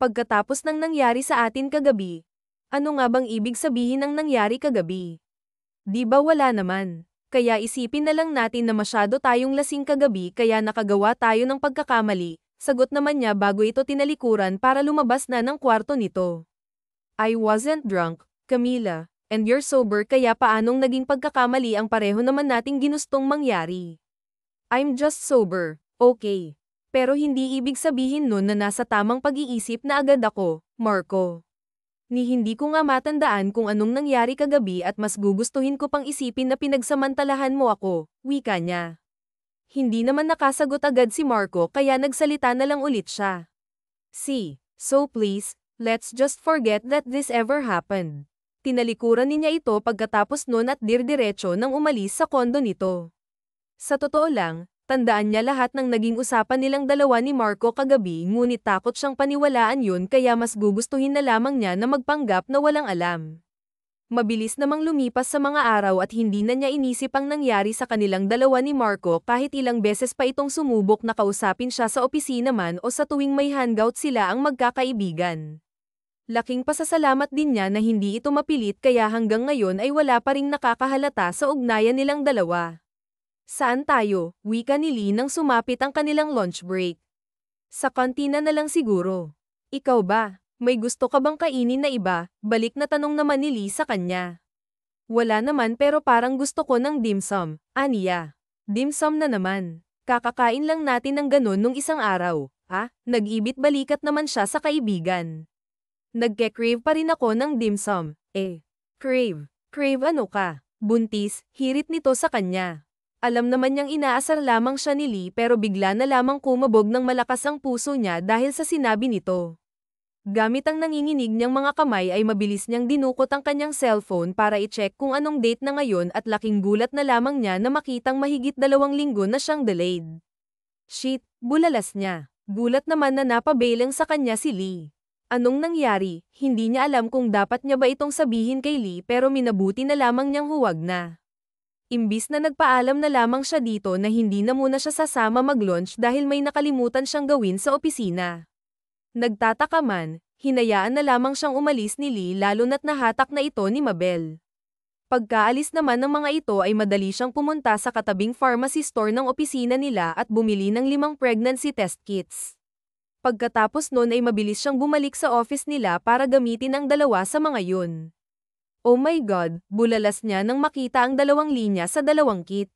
Pagkatapos ng nangyari sa atin kagabi, ano nga bang ibig sabihin ng nangyari kagabi? Di ba wala naman? Kaya isipin na lang natin na masyado tayong lasing kagabi kaya nakagawa tayo ng pagkakamali, sagot naman niya bago ito tinalikuran para lumabas na ng kwarto nito. I wasn't drunk, Camila, and you're sober kaya paanong naging pagkakamali ang pareho naman nating ginustong mangyari? I'm just sober, okay. Pero hindi ibig sabihin nun na nasa tamang pag-iisip na agad ako, Marco. Ni hindi ko nga matandaan kung anong nangyari kagabi at mas gugustuhin ko pang isipin na pinagsamantalahan mo ako, wika niya. Hindi naman nakasagot agad si Marco kaya nagsalita na lang ulit siya. So please, let's just forget that this ever happened. Tinalikuran niya ito pagkatapos nun at dirdiretso nang umalis sa kondo nito. Sa totoo lang, tandaan niya lahat ng naging usapan nilang dalawa ni Marco kagabi ngunit takot siyang paniwalaan yun kaya mas gugustuhin na lamang niya na magpanggap na walang alam. Mabilis namang lumipas sa mga araw at hindi na niya inisip ang nangyari sa kanilang dalawa ni Marco kahit ilang beses pa itong sumubok na kausapin siya sa opisina man o sa tuwing may hangout sila ang magkakaibigan. Laking pasasalamat din niya na hindi ito mapilit kaya hanggang ngayon ay wala pa ring nakakahalata sa ugnayan nilang dalawa. Saan tayo? Wika ni Lee nang sumapit ang kanilang lunch break. Sa kantina na lang siguro. Ikaw ba? May gusto ka bang kainin na iba? Balik na tanong naman ni Lee sa kanya. Wala naman pero parang gusto ko ng dim sum, aniya. Dim sum na naman. Kakakain lang natin ng ganun nung isang araw. Nag-ibit balikat naman siya sa kaibigan. Nagke-crave pa rin ako ng dim sum. Crave? Crave ano ka? Buntis, hirit nito sa kanya. Alam naman niyang inaasar lamang siya ni Lee pero bigla na lamang kumabog ng malakas ang puso niya dahil sa sinabi nito. Gamit ang nanginginig niyang mga kamay ay mabilis niyang dinukot ang kanyang cellphone para i-check kung anong date na ngayon at laking gulat na lamang niya na makitang mahigit 2 linggo na siyang delayed. Shit, bulalas niya. Gulat naman na napabailang sa kanya si Lee. Anong nangyari? Hindi niya alam kung dapat niya ba itong sabihin kay Lee pero minabuti na lamang niyang huwag na. Imbis na nagpaalam na lamang siya dito na hindi na muna siya sasama mag-lunch dahil may nakalimutan siyang gawin sa opisina. Nagtataka man, hinayaan na lamang siyang umalis ni Lee lalo na't nahatak na ito ni Mabel. Pagkaalis naman ng mga ito ay madali siyang pumunta sa katabing pharmacy store ng opisina nila at bumili ng 5 pregnancy test kits. Pagkatapos nun ay mabilis siyang bumalik sa office nila para gamitin ang dalawa sa mga yun. Oh my God, bulalas niya nang makita ang 2 linya sa 2 kit.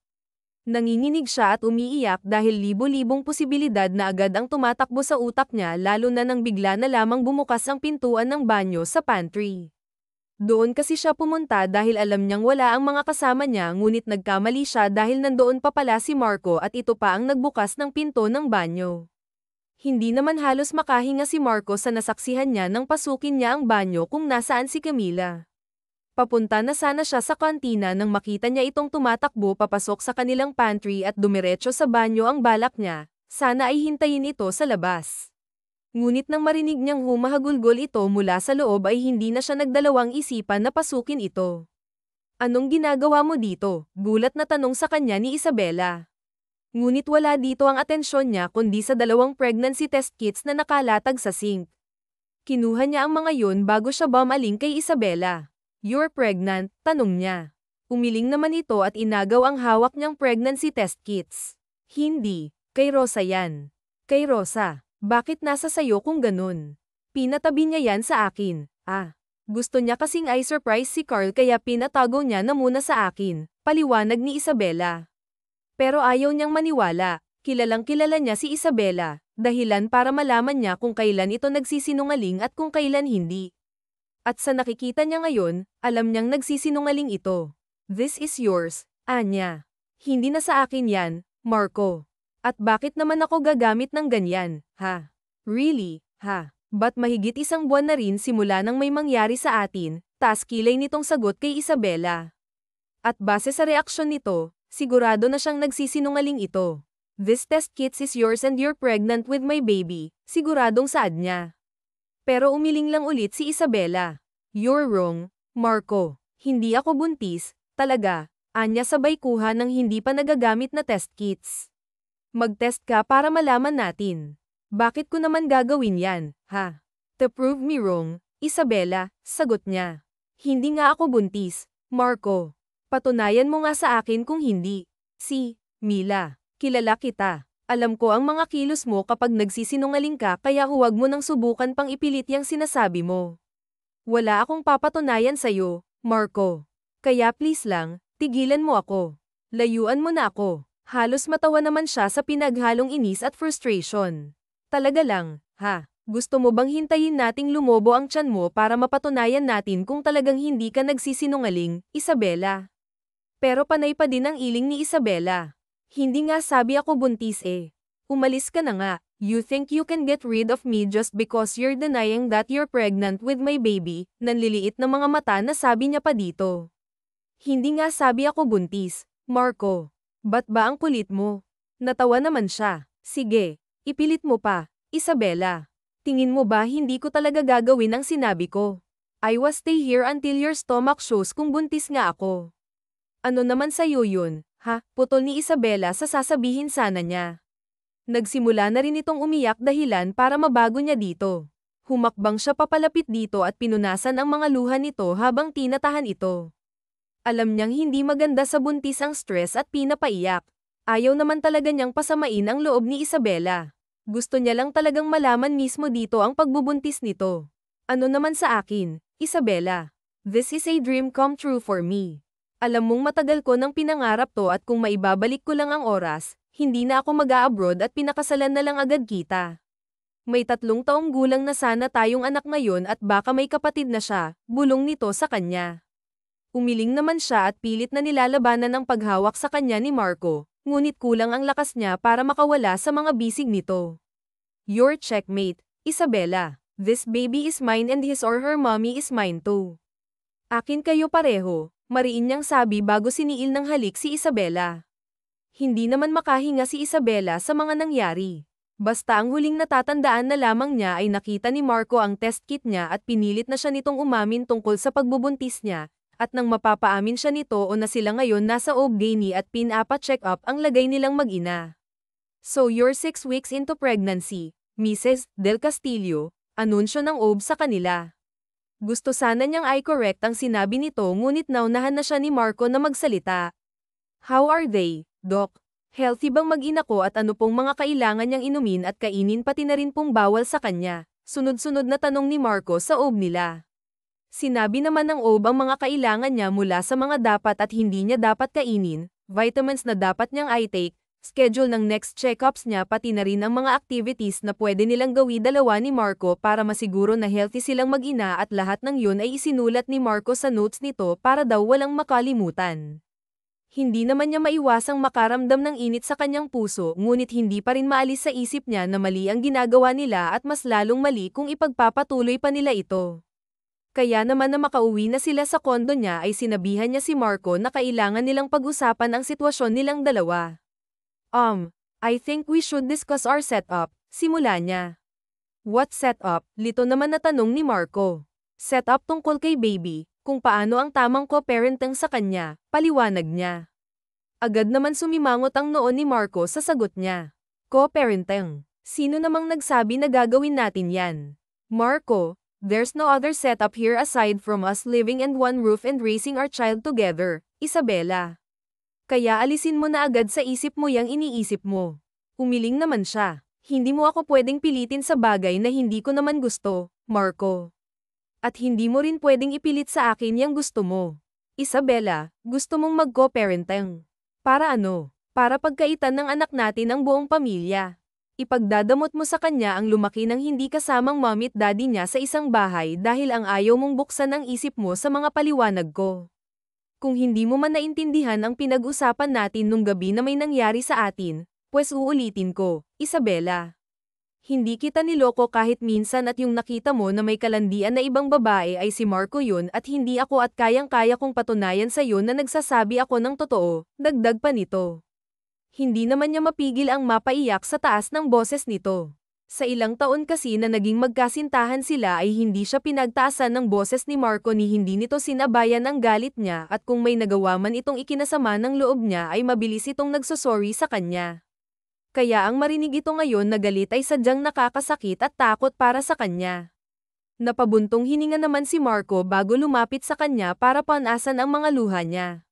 Nanginginig siya at umiiyak dahil libo-libong posibilidad na agad ang tumatakbo sa utak niya lalo na nang bigla na lamang bumukas ang pintuan ng banyo sa pantry. Doon kasi siya pumunta dahil alam niyang wala ang mga kasama niya ngunit nagkamali siya dahil nandoon pa pala si Marco at ito pa ang nagbukas ng pinto ng banyo. Hindi naman halos makahinga si Marco sa nasaksihan niya nang pasukin niya ang banyo kung nasaan si Camila. Papunta na sana siya sa kantina nang makita niya itong tumatakbo papasok sa kanilang pantry at dumiretso sa banyo ang balak niya, sana ay hintayin ito sa labas. Ngunit nang marinig niyang humahagulgol ito mula sa loob ay hindi na siya nagdalawang isipan na pasukin ito. Anong ginagawa mo dito? Gulat na tanong sa kanya ni Isabela. Ngunit wala dito ang atensyon niya kundi sa 2 pregnancy test kits na nakalatag sa sink. Kinuha niya ang mga yun bago siya bumaling kay Isabela. You're pregnant? Tanong niya. Umiling naman ito at inagaw ang hawak niyang pregnancy test kits. Hindi, kay Rosa yan. Kay Rosa, bakit nasa sayo kung ganun? Pinatabi niya yan sa akin. Gusto niya kasing i-surprise si Carl kaya pinatago niya na muna sa akin, paliwanag ni Isabela. Pero ayaw niyang maniwala. Kilalang kilala niya si Isabela, dahilan para malaman niya kung kailan ito nagsisinungaling at kung kailan hindi. At sa nakikita niya ngayon, alam niyang nagsisinungaling ito. This is yours, Anya. Hindi na sa akin yan, Marco. At bakit naman ako gagamit ng ganyan, ha? Really, ha? Ba't mahigit isang buwan na rin simula nang may mangyari sa atin, taas kilay nitong sagot kay Isabela. At base sa reaksyon nito, sigurado na siyang nagsisinungaling ito. This test kit is yours and you're pregnant with my baby, siguradong saad niya. Pero umiling lang ulit si Isabela. You're wrong, Marco. Hindi ako buntis, talaga. Anya sabay kuha ng hindi pa nagagamit na test kits. Mag-test ka para malaman natin. Bakit ko naman gagawin yan, ha? To prove me wrong, Isabela, sagot niya. Hindi nga ako buntis, Marco. Patunayan mo nga sa akin kung hindi. Si Mila. Kilala kita. Alam ko ang mga kilos mo kapag nagsisinungaling ka kaya huwag mo nang subukan pang ipilit yang sinasabi mo. Wala akong papatunayan sa'yo, Marco. Kaya please lang, tigilan mo ako. Layuan mo na ako. Halos matawa naman siya sa pinaghalong inis at frustration. Talaga lang, ha? Gusto mo bang hintayin nating lumobo ang tiyan mo para mapatunayan natin kung talagang hindi ka nagsisinungaling, Isabela? Pero panay pa din ang iling ni Isabela. Hindi nga sabi ako buntis eh. Umalis ka na nga. You think you can get rid of me just because you're denying that you're pregnant with my baby? Nanliliit na mga mata na sabi niya pa dito. Hindi nga sabi ako buntis, Marco. Ba't ba ang kulit mo? Natawa naman siya. Sige, ipilit mo pa, Isabela. Tingin mo ba hindi ko talaga gagawin ang sinabi ko? I was stay here until your stomach shows kung buntis nga ako. Ano naman sa'yo yun? Ha, putol ni Isabela sa sasabihin sana niya. Nagsimula na rin itong umiyak dahilan para mabago niya dito. Humakbang siya papalapit dito at pinunasan ang mga luha nito habang tinatahan ito. Alam niyang hindi maganda sa buntis ang stress at pinapaiyak. Ayaw naman talaga niyang pasamain ang loob ni Isabela. Gusto niya lang talagang malaman mismo dito ang pagbubuntis nito. Ano naman sa akin, Isabela? This is a dream come true for me. Alam mong matagal ko nang pinangarap to at kung maibabalik ko lang ang oras, hindi na ako mag-a-abroad at pinakasalan na lang agad kita. May 3 taong gulang na sana tayong anak ngayon at baka may kapatid na siya, bulong nito sa kanya. Umiling naman siya at pilit na nilalabanan ang paghawak sa kanya ni Marco, ngunit kulang ang lakas niya para makawala sa mga bisig nito. Your checkmate, Isabela. This baby is mine and his or her mommy is mine too. Akin kayo pareho. Mariin niyang sabi bago siniil ng halik si Isabela. Hindi naman makahinga si Isabela sa mga nangyari. Basta ang huling natatandaan na lamang niya ay nakita ni Marco ang test kit niya at pinilit na siya nitong umamin tungkol sa pagbubuntis niya, at nang mapapaamin siya nito o na sila ngayon nasa OB-GYN at pinapa-check up ang lagay nilang mag-ina. So you're 6 weeks into pregnancy, Mrs. Del Castillo, anunsyo ng OB sa kanila. Gusto sana niyang i-correct ang sinabi nito ngunit naunahan na siya ni Marco na magsalita. How are they, Doc? Healthy bang mag-ina ko at ano pong mga kailangan niyang inumin at kainin pati na rin pong bawal sa kanya? Sunod-sunod na tanong ni Marco sa OB nila. Sinabi naman ng OB ang mga kailangan niya mula sa mga dapat at hindi niya dapat kainin, vitamins na dapat niyang i-take, schedule ng next checkups niya pati na rin ang mga activities na pwede nilang gawi dalawa ni Marco para masiguro na healthy silang mag-ina at lahat ng yun ay isinulat ni Marco sa notes nito para daw walang makalimutan. Hindi naman niya maiwasang makaramdam ng init sa kanyang puso ngunit hindi pa rin maalis sa isip niya na mali ang ginagawa nila at mas lalong mali kung ipagpapatuloy pa nila ito. Kaya naman na makauwi na sila sa kondo niya ay sinabihan niya si Marco na kailangan nilang pag-usapan ang sitwasyon nilang dalawa. I think we should discuss our setup, simula niya. What setup? Lito naman na tanong ni Marco. Setup tungkol kay baby, kung paano ang tamang co-parenting sa kanya, paliwanag niya. Agad naman sumimangot ang noon ni Marco sa sagot niya. Co-parenting? Sino namang nagsabi na gagawin natin yan? Marco, there's no other setup here aside from us living in one roof and raising our child together, Isabela. Kaya alisin mo na agad sa isip mo yang iniisip mo. Umiling naman siya. Hindi mo ako pwedeng pilitin sa bagay na hindi ko naman gusto, Marco. At hindi mo rin pwedeng ipilit sa akin yang gusto mo. Isabela, gusto mong mag-co-parenting. Para ano? Para pagkaitan ng anak natin ang buong pamilya. Ipagdadamot mo sa kanya ang lumaki ng hindi kasamang mommy at daddy niya sa isang bahay dahil ang ayaw mong buksan ang isip mo sa mga paliwanag ko. Kung hindi mo man naintindihan ang pinag-usapan natin nung gabi na may nangyari sa atin, pues uulitin ko, Isabela. Hindi kita niloko kahit minsan at yung nakita mo na may kalandian na ibang babae ay si Marco yun at hindi ako at kayang-kaya kong patunayan sa'yo na nagsasabi ako ng totoo, dagdag pa nito. Hindi naman niya mapigil ang mapaiyak sa taas ng boses nito. Sa ilang taon kasi na naging magkasintahan sila ay hindi siya pinagtaasan ng boses ni Marco ni hindi nito sinabayan ang galit niya at kung may nagawa man itong ikinasama ng loob niya ay mabilis itong nagsosorry sa kanya. Kaya ang marinig ito ngayon na galit ay sadyang nakakasakit at takot para sa kanya. Napabuntong hininga naman si Marco bago lumapit sa kanya para panasan ang mga luha niya.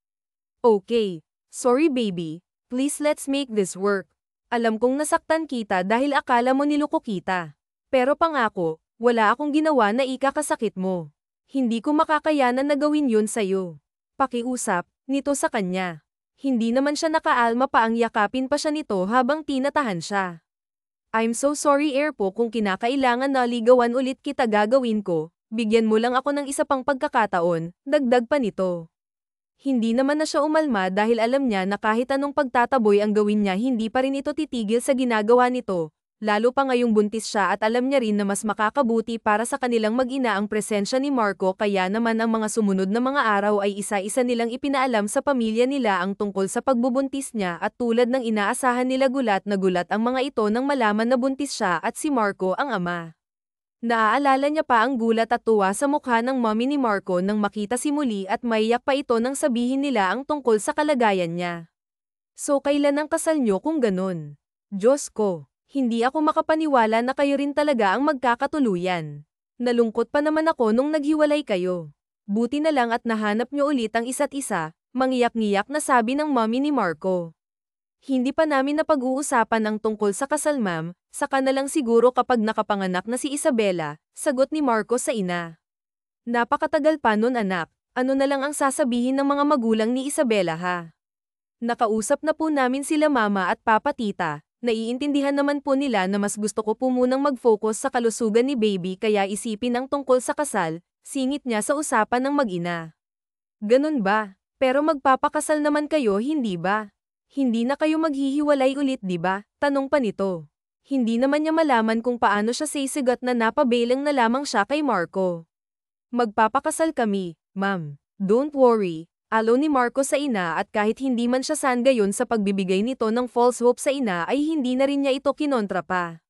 Okay, sorry baby. Please let's make this work. Alam kong nasaktan kita dahil akala mo niloko kita. Pero pangako, wala akong ginawa na ikakasakit mo. Hindi ko makakayanan na gawin yun sa'yo. Pakiusap, nito sa kanya. Hindi naman siya nakaalma pa ang yakapin pa siya nito habang tinatahan siya. I'm so sorry Erpo kung kinakailangan na ligawan ulit kita gagawin ko, bigyan mo lang ako ng isa pang pagkakataon, dagdag pa nito. Hindi naman na siya umalma dahil alam niya na kahit anong pagtataboy ang gawin niya hindi pa rin ito titigil sa ginagawa nito, lalo pa ngayong buntis siya at alam niya rin na mas makakabuti para sa kanilang mag-ina ang presensya ni Marco kaya naman ang mga sumunod na mga araw ay isa-isa nilang ipinaalam sa pamilya nila ang tungkol sa pagbubuntis niya at tulad ng inaasahan nila gulat na gulat ang mga ito nang malaman na buntis siya at si Marco ang ama. Naaalala niya pa ang gulat at tuwa sa mukha ng mommy ni Marco nang makita si Muli at maiyak pa ito nang sabihin nila ang tungkol sa kalagayan niya. So kailan ang kasal niyo kung ganun? Diyos ko, hindi ako makapaniwala na kayo rin talaga ang magkakatuluyan. Nalungkot pa naman ako nung naghiwalay kayo. Buti na lang at nahanap niyo ulit ang isa't isa, mangiyak-ngiyak na sabi ng mommy ni Marco. Hindi pa namin napag-uusapan ang tungkol sa kasal ma'am, saka na lang siguro kapag nakapanganak na si Isabela, sagot ni Marco sa ina. Napakatagal pa nun anak, ano na lang ang sasabihin ng mga magulang ni Isabela ha? Nakausap na po namin sila mama at papa tita, naiintindihan naman po nila na mas gusto ko po munang mag-focus sa kalusugan ni baby kaya isipin ang tungkol sa kasal, singit niya sa usapan ng mag-ina. Ganun ba? Pero magpapakasal naman kayo hindi ba? Hindi na kayo maghihiwalay ulit di ba? Tanong pa nito. Hindi naman niya malaman kung paano siya sisigat na napabelang na lamang siya kay Marco. Magpapakasal kami, ma'am. Don't worry. Alo ni Marco sa ina at kahit hindi man siya sangayon sa pagbibigay nito ng false hope sa ina ay hindi na rin niya ito kinontra pa.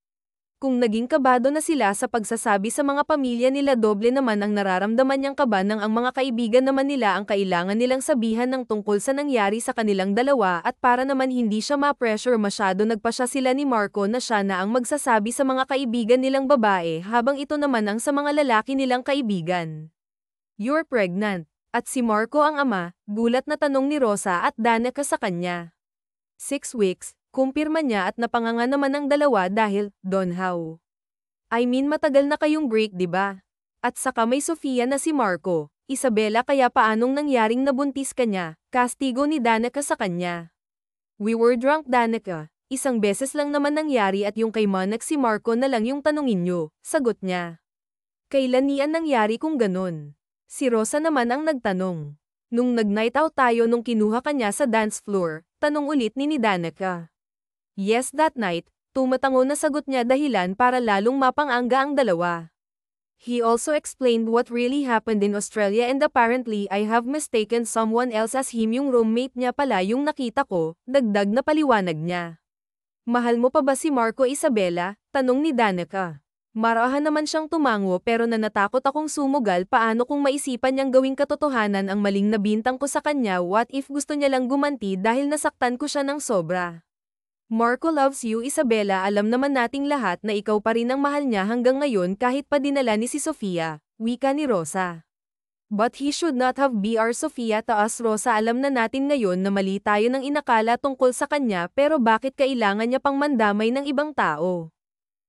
Kung naging kabado na sila sa pagsasabi sa mga pamilya nila doble naman ang nararamdaman niyang kaba nang ang mga kaibigan naman nila ang kailangan nilang sabihan ng tungkol sa nangyari sa kanilang dalawa at para naman hindi siya ma-pressure masyado nagpasya sila ni Marco na siya na ang magsasabi sa mga kaibigan nilang babae habang ito naman ang sa mga lalaki nilang kaibigan. You're pregnant. At si Marco ang ama, gulat na tanong ni Rosa at Danica sa kanya. 6 weeks. Kumpirma niya at napanganga naman ang dalawa dahil, Don how? I mean matagal na kayong break di ba? At saka may Sofia na si Marco, Isabela kaya paanong nangyaring nabuntis ka niya, kastigo ni Danica sa kanya. We were drunk Danica, isang beses lang naman nangyari at yung kay Manak si Marco na lang yung tanungin niyo, sagot niya. Kailan niyan nangyari kung ganun? Si Rosa naman ang nagtanong. Nung nag-night out tayo nung kinuha kanya sa dance floor, tanong ulit ni Danica. Yes that night, tumatango na sagot niya dahilan para lalong mapanganga ang dalawa. He also explained what really happened in Australia and apparently I have mistaken someone else as him yung roommate niya pala yung nakita ko, dagdag na paliwanag niya. Mahal mo pa ba si Marco Isabela? Tanong ni Danica. Marahan naman siyang tumango pero natakot akong sumugal paano kung maisipan niyang gawing katotohanan ang maling nabintang ko sa kanya what if gusto niya lang gumanti dahil nasaktan ko siya ng sobra. Marco loves you Isabela alam naman nating lahat na ikaw pa rin ang mahal niya hanggang ngayon kahit pa dinala ni si Sofia, wika ni Rosa. But he should not have br Sofia to us Rosa alam na natin ngayon na mali tayo ng inakala tungkol sa kanya pero bakit kailangan niya pang mandamay ng ibang tao?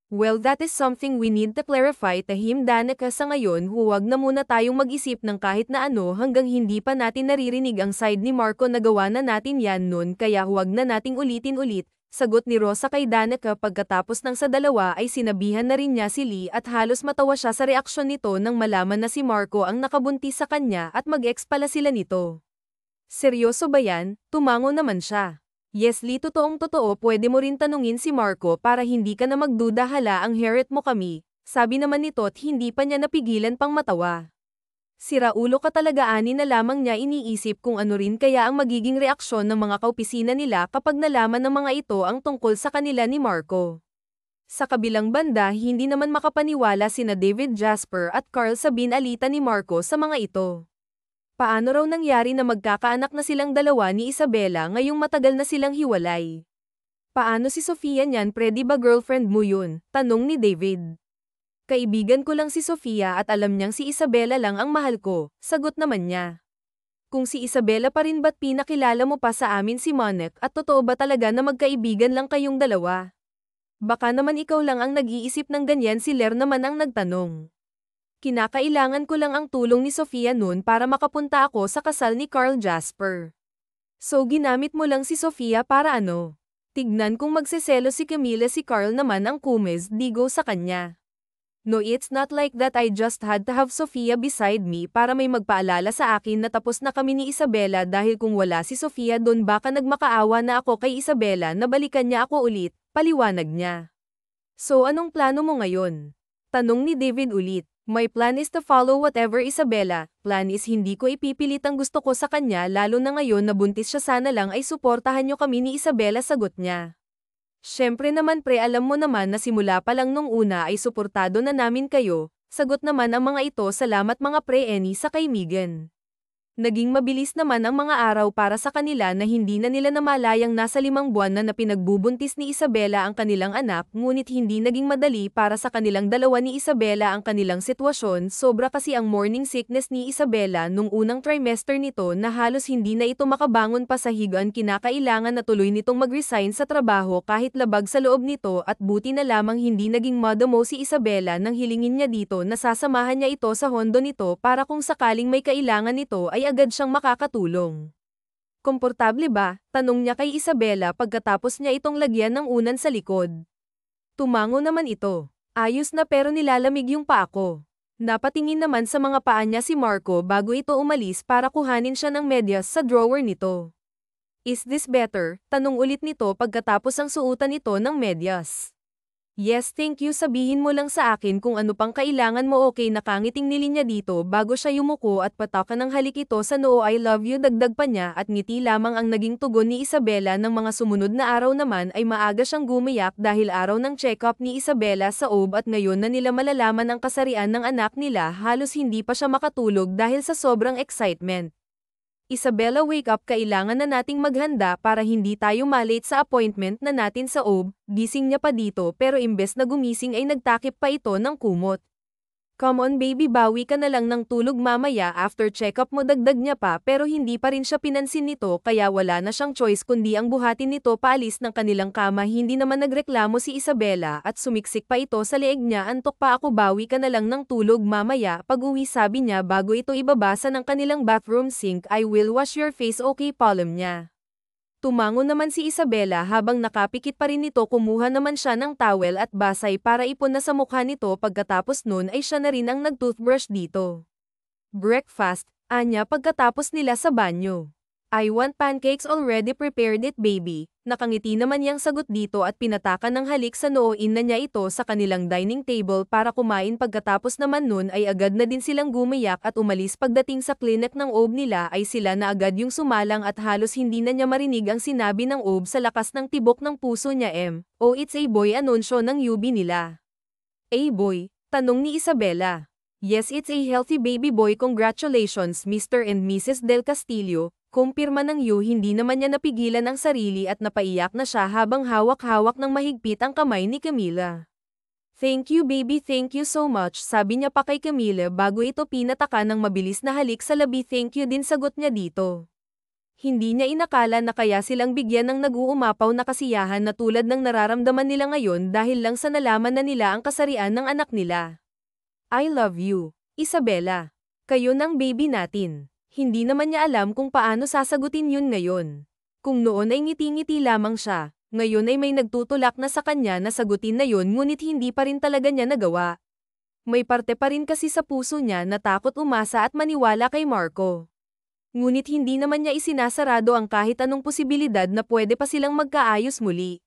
Well, that is something we need to clarify to him, Danica. Sa ngayon, huwag na muna tayong mag-isip ng kahit na ano hanggang hindi pa natin naririnig ang side ni Marco. Nagawa na natin yan nun, kaya huwag na nating ulitin ulit. Sagot ni Rosa kay Danica. Pagkatapos ng sa dalawa ay sinabihan na rin niya si Lee at halos matawa siya sa reaksyon nito nang malaman na si Marco ang nakabuntis sa kanya at mag-ex pala sila nito. Seryoso ba yan? Tumango naman siya. Yes Lee, totoong-totoo. Pwede mo rin tanungin si Marco para hindi ka na magduda. Hala, ang heret mo kami, sabi naman nito at hindi pa niya napigilan pang matawa. Siraulo ka talaga, ani na lamang niya iniisip kung ano rin kaya ang magiging reaksyon ng mga kaopisina nila kapag nalaman ng mga ito ang tungkol sa kanila ni Marco. Sa kabilang banda, hindi naman makapaniwala sina David, Jasper at Carl sa binalita ni Marco sa mga ito. Paano raw nangyari na magkakaanak na silang dalawa ni Isabela ngayong matagal na silang hiwalay? Paano si Sofia niyan? Pwede ba girlfriend mo yun? Tanong ni David. Kaibigan ko lang si Sofia at alam niyang si Isabela lang ang mahal ko, sagot naman niya. Kung si Isabela pa rin, ba't pinakilala mo pa sa amin si Monek, at totoo ba talaga na magkaibigan lang kayong dalawa? Baka naman ikaw lang ang nag-iisip ng ganyan. Si Ler naman ang nagtanong. Kinakailangan ko lang ang tulong ni Sofia noon para makapunta ako sa kasal ni Carl, Jasper. So ginamit mo lang si Sofia para ano? Tignan kung magseselo si Camila. Si Carl naman ang digo sa kanya. No, it's not like that. I just had to have Sofia beside me para may magpaalala sa akin na tapos na kami ni Isabela, dahil kung wala si Sofia doon baka nagmakaawa na ako kay Isabela na balikan niya ako ulit, paliwanag niya. So anong plano mo ngayon? Tanong ni David ulit. My plan is to follow whatever Isabela. Plan is hindi ko ipipilit ang gusto ko sa kanya, lalo na ngayon na buntis siya. Sana lang ay suportahan niyo kami ni Isabela, sagot niya. Syempre naman pre, alam mo naman na simula pa lang nung una ay suportado na namin kayo, sagot naman ang mga ito. Salamat mga pre, Eni sa kaibigan. Naging mabilis naman ang mga araw para sa kanila na hindi na nila namalayang nasa 5 buwan na pinagbubuntis ni Isabela ang kanilang anak, ngunit hindi naging madali para sa kanilang dalawa ni Isabela ang kanilang sitwasyon. Sobra kasi ang morning sickness ni Isabela nung unang trimester nito na halos hindi na ito makabangon pa sa higaan. Kinakailangan na tuloy nitong mag-resign sa trabaho kahit labag sa loob nito, at buti na lamang hindi naging madamo si Isabela nang hilingin niya dito na sasamahan niya ito sa hondo nito para kung sakaling may kailangan nito ay agad siyang makakatulong. Komportable ba? Tanong niya kay Isabela pagkatapos niya itong lagyan ng unan sa likod. Tumango naman ito. Ayos na, pero nilalamig yung paa ko. Napatingin naman sa mga paa niya si Marco bago ito umalis para kuhanin siya ng medyas sa drawer nito. Is this better? Tanong ulit nito pagkatapos ang suotan ito ng medyas. Yes thank you, sabihin mo lang sa akin kung ano pang kailangan mo. Okay, nakangiting nilinya dito bago siya yumuko at patakan ng halik ito sa noo. I love you, dagdag pa niya, at ngiti lamang ang naging tugon ni Isabela. Ng mga sumunod na araw naman ay maaga siyang gumiyak dahil araw ng check-up ni Isabela sa OB at ngayon na nila malalaman ang kasarian ng anak nila. Halos hindi pa siya makatulog dahil sa sobrang excitement. Isabela, wake up, kailangan na nating maghanda para hindi tayo malate sa appointment na natin sa OB. Gising niya pa dito pero imbes na gumising ay nagtakip pa ito ng kumot. Come on baby, bawi ka na lang ng tulog mamaya after check-up mo, dagdag niya pa, pero hindi pa rin siya pinansin nito kaya wala na siyang choice kundi ang buhatin nito paalis ng kanilang kama. Hindi naman nagreklamo si Isabela at sumiksik pa ito sa leeg niya. Antok pa ako, bawi ka na lang ng tulog mamaya pag-uwi, sabi niya bago ito ibabasa ng kanilang bathroom sink. I will wash your face okay, palm niya. Tumango naman si Isabela habang nakapikit pa rin nito. Kumuha naman siya ng towel at basay para ipon na sa mukha nito. Pagkatapos nun ay siya na rin ang nag-toothbrush dito. Breakfast, anya pagkatapos nila sa banyo. I want pancakes already prepared it baby. Nakangiti naman niyang sagot dito at pinatakan ng halik sa nooin na niya ito sa kanilang dining table para kumain. Pagkatapos naman nun ay agad na din silang gumiyak at umalis. Pagdating sa clinic ng OB nila ay sila na agad yung sumalang at halos hindi na niya marinig ang sinabi ng OB sa lakas ng tibok ng puso niya. Oh, it's a boy, anunsyo ng UB nila. A boy? Tanong ni Isabela. Yes, it's a healthy baby boy. Congratulations Mr. and Mrs. Del Castillo. Kumpirma ng Yu. Hindi naman niya napigilan ang sarili at napaiyak na siya habang hawak-hawak ng mahigpit ang kamay ni Camila. Thank you baby, thank you so much, sabi niya pa kay Camila bago ito pinataka ng mabilis na halik sa labi. Thank you din, sagot niya dito. Hindi niya inakala na kaya silang bigyan ng nag-uumapaw na kasiyahan na tulad ng nararamdaman nila ngayon dahil lang sa nalaman na nila ang kasarian ng anak nila. I love you, Isabela. Kayo ng baby natin. Hindi naman niya alam kung paano sasagutin yun ngayon. Kung noon ay ngiti-ngiti lamang siya, ngayon ay may nagtutulak na sa kanya na sagutin na yun ngunit hindi pa rin talaga niya nagawa. May parte pa rin kasi sa puso niya na takot umasa at maniwala kay Marco. Ngunit hindi naman niya isinasarado ang kahit anong posibilidad na pwede pa silang magkaayos muli.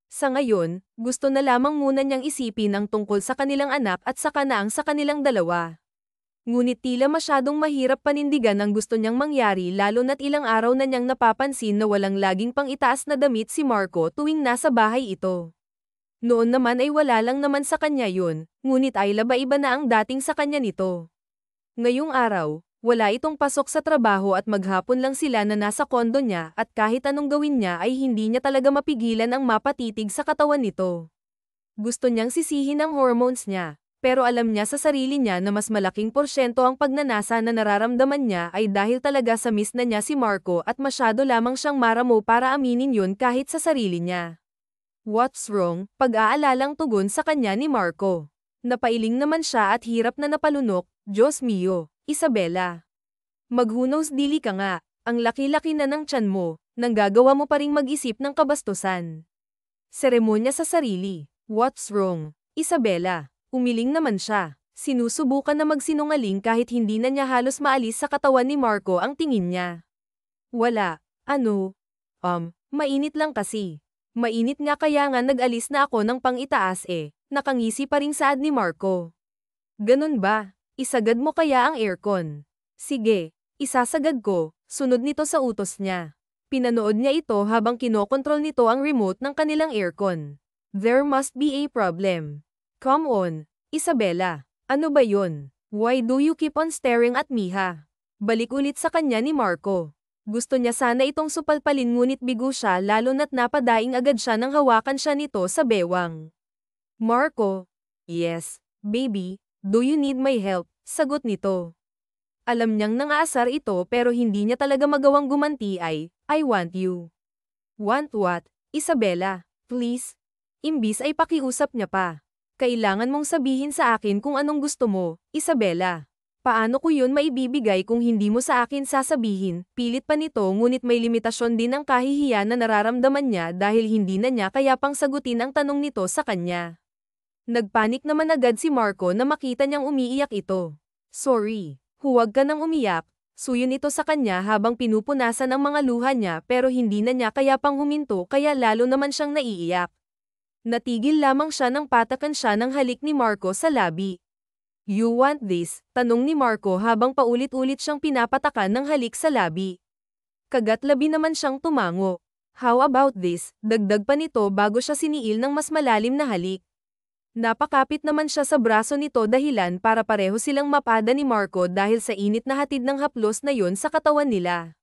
Sa ngayon, gusto na lamang muna niyang isipin ang tungkol sa kanilang anak at saka na ang sa kanilang dalawa. Ngunit tila masyadong mahirap panindigan ang gusto niyang mangyari lalo na't ilang araw na niyang napapansin na walang laging pang itaas na damit si Marco tuwing nasa bahay ito. Noon naman ay wala lang naman sa kanya yun, ngunit ay iba na ang dating sa kanya nito. Ngayong araw, wala itong pasok sa trabaho at maghapon lang sila na nasa kondo niya at kahit anong gawin niya ay hindi niya talaga mapigilan ang mapatitig sa katawan nito. Gusto niyang sisihin ang hormones niya, pero alam niya sa sarili niya na mas malaking porsyento ang pagnanasa na nararamdaman niya ay dahil talaga sa miss na niya si Marco at masyado lamang siyang maramo para aminin yun kahit sa sarili niya. What's wrong? Pag-aalalang tugon sa kanya ni Marco. Napailing naman siya at hirap na napalunok, Diyos mio. Isabela. Maghunos dili ka nga, ang laki-laki na ng tiyan mo, nang gagawa mo pa ring mag-isip ng kabastusan. Seremonya sa sarili. What's wrong? Isabela. Umiling naman siya. Sinusubukan na magsinungaling kahit hindi na niya halos maalis sa katawan ni Marco ang tingin niya. Wala. Ano? Mainit lang kasi. Mainit nga kaya nga nag-alis na ako ng pang-itaas nakangisi pa ring saad ni Marco. Ganun ba? Isagad mo kaya ang aircon. Sige, isasagad ko, sunod nito sa utos niya. Pinanood niya ito habang kinokontrol nito ang remote ng kanilang aircon. There must be a problem. Come on, Isabela. Ano ba yun? Why do you keep on staring at me ha? Balik ulit sa kanya ni Marco. Gusto niya sana itong supalpalin ngunit bigo siya lalo na't napadaing agad siya nang hawakan siya nito sa bewang. Marco. Yes, baby. Do you need my help? Sagot nito. Alam niyang nangaasar ito pero hindi niya talaga magawang gumanti I want you. Want what? Isabela, please. Imbis ay pakiusap niya pa. Kailangan mong sabihin sa akin kung anong gusto mo, Isabela. Paano ko yun maibibigay kung hindi mo sa akin sasabihin? Pilit pa nito ngunit may limitasyon din ang kahihiyan na nararamdaman niya dahil hindi na niya kaya pang sagutin ang tanong nito sa kanya. Nagpanik naman agad si Marco na makita niyang umiiyak ito. Sorry, huwag ka nang umiyak, suyon ito sa kanya habang pinupunasan ang mga luha niya pero hindi na niya kaya pang huminto kaya lalo naman siyang naiiyak. Natigil lamang siya nang patakan siya ng halik ni Marco sa labi. You want this? Tanong ni Marco habang paulit-ulit siyang pinapatakan ng halik sa labi. Kagat-labi naman siyang tumango. How about this? Dagdag pa nito bago siya siniil ng mas malalim na halik. Napakapit naman siya sa braso nito dahilan para pareho silang mapada ni Marco dahil sa init na hatid ng haplos na yon sa katawan nila.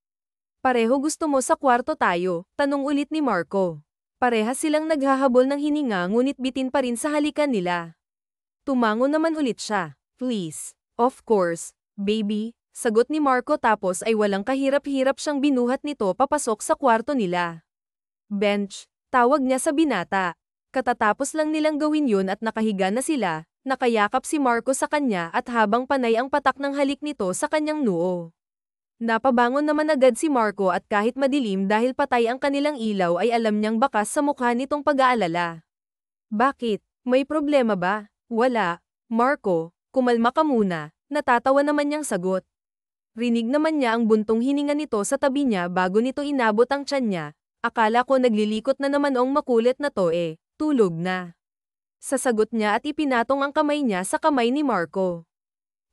Pareho gusto mo sa kwarto tayo? Tanong ulit ni Marco. Parehas silang naghahabol ng hininga ngunit bitin pa rin sa halikan nila. Tumango naman ulit siya. Please. Of course, baby. Sagot ni Marco tapos ay walang kahirap-hirap siyang binuhat nito papasok sa kwarto nila. Bench. Tawag niya sa binata. Katatapos lang nilang gawin yun at nakahiga na sila, nakayakap si Marco sa kanya at habang panay ang patak ng halik nito sa kanyang noo. Napabangon naman agad si Marco at kahit madilim dahil patay ang kanilang ilaw ay alam niyang bakas sa mukha nitong pag-aalala. Bakit? May problema ba? Wala. Marco, kumalma ka muna, natatawa naman niyang sagot. Rinig naman niya ang buntong hininga nito sa tabi niya bago nito inabot ang tiyan niya. Akala ko naglilikot na naman ang makulit na to tulog na. Sasagot niya at ipinatong ang kamay niya sa kamay ni Marco.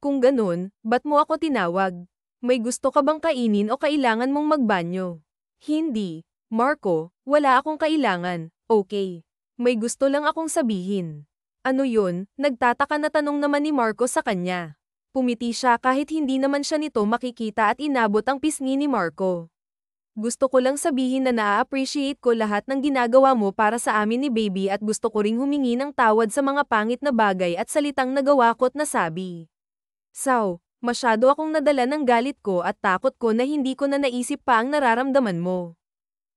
Kung ganun, ba't mo ako tinawag? May gusto ka bang kainin o kailangan mong magbanyo? Hindi, Marco, wala akong kailangan, okay. May gusto lang akong sabihin. Ano yun? Nagtataka na tanong naman ni Marco sa kanya. Pumiti siya kahit hindi naman siya nito makikita at inabot ang pisngi ni Marco. Gusto ko lang sabihin na na-appreciate ko lahat ng ginagawa mo para sa amin ni baby at gusto ko ring humingi ng tawad sa mga pangit na bagay at salitang nagawa ko't nasabi. So, Masyado akong nadala ng galit ko at takot ko na hindi ko na naisip pa ang nararamdaman mo.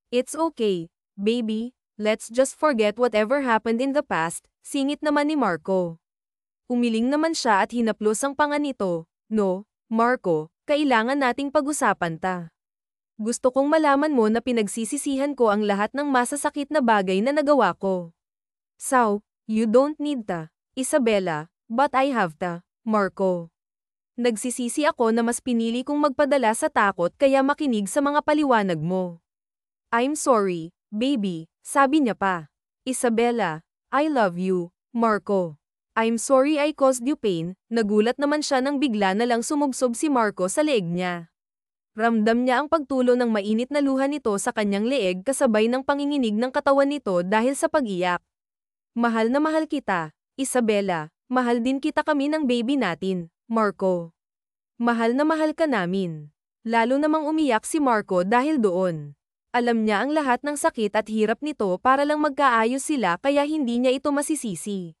It's okay, baby, let's just forget whatever happened in the past, singit naman ni Marco. Umiling naman siya at hinaplos ang panga nito. No, Marco, kailangan nating pag-usapan ta. Gusto kong malaman mo na pinagsisisihan ko ang lahat ng masasakit na bagay na nagawa ko. So, you don't need ta, Isabela, but I have ta, Marco. Nagsisisi ako na mas pinili kong magpadala sa takot kaya makinig sa mga paliwanag mo. I'm sorry, baby, sabi niya pa. Isabela, I love you, Marco. I'm sorry I caused you pain, nagulat naman siya nang bigla na lang sumubsob si Marco sa leeg niya. Ramdam niya ang pagtulo ng mainit na luha nito sa kanyang leeg kasabay ng panginginig ng katawan nito dahil sa pag-iyak. Mahal na mahal kita, Isabela, mahal din kita kami ng baby natin, Marco. Mahal na mahal ka namin. Lalo namang umiyak si Marco dahil doon. Alam niya ang lahat ng sakit at hirap nito para lang magkaayos sila kaya hindi niya ito masisisi.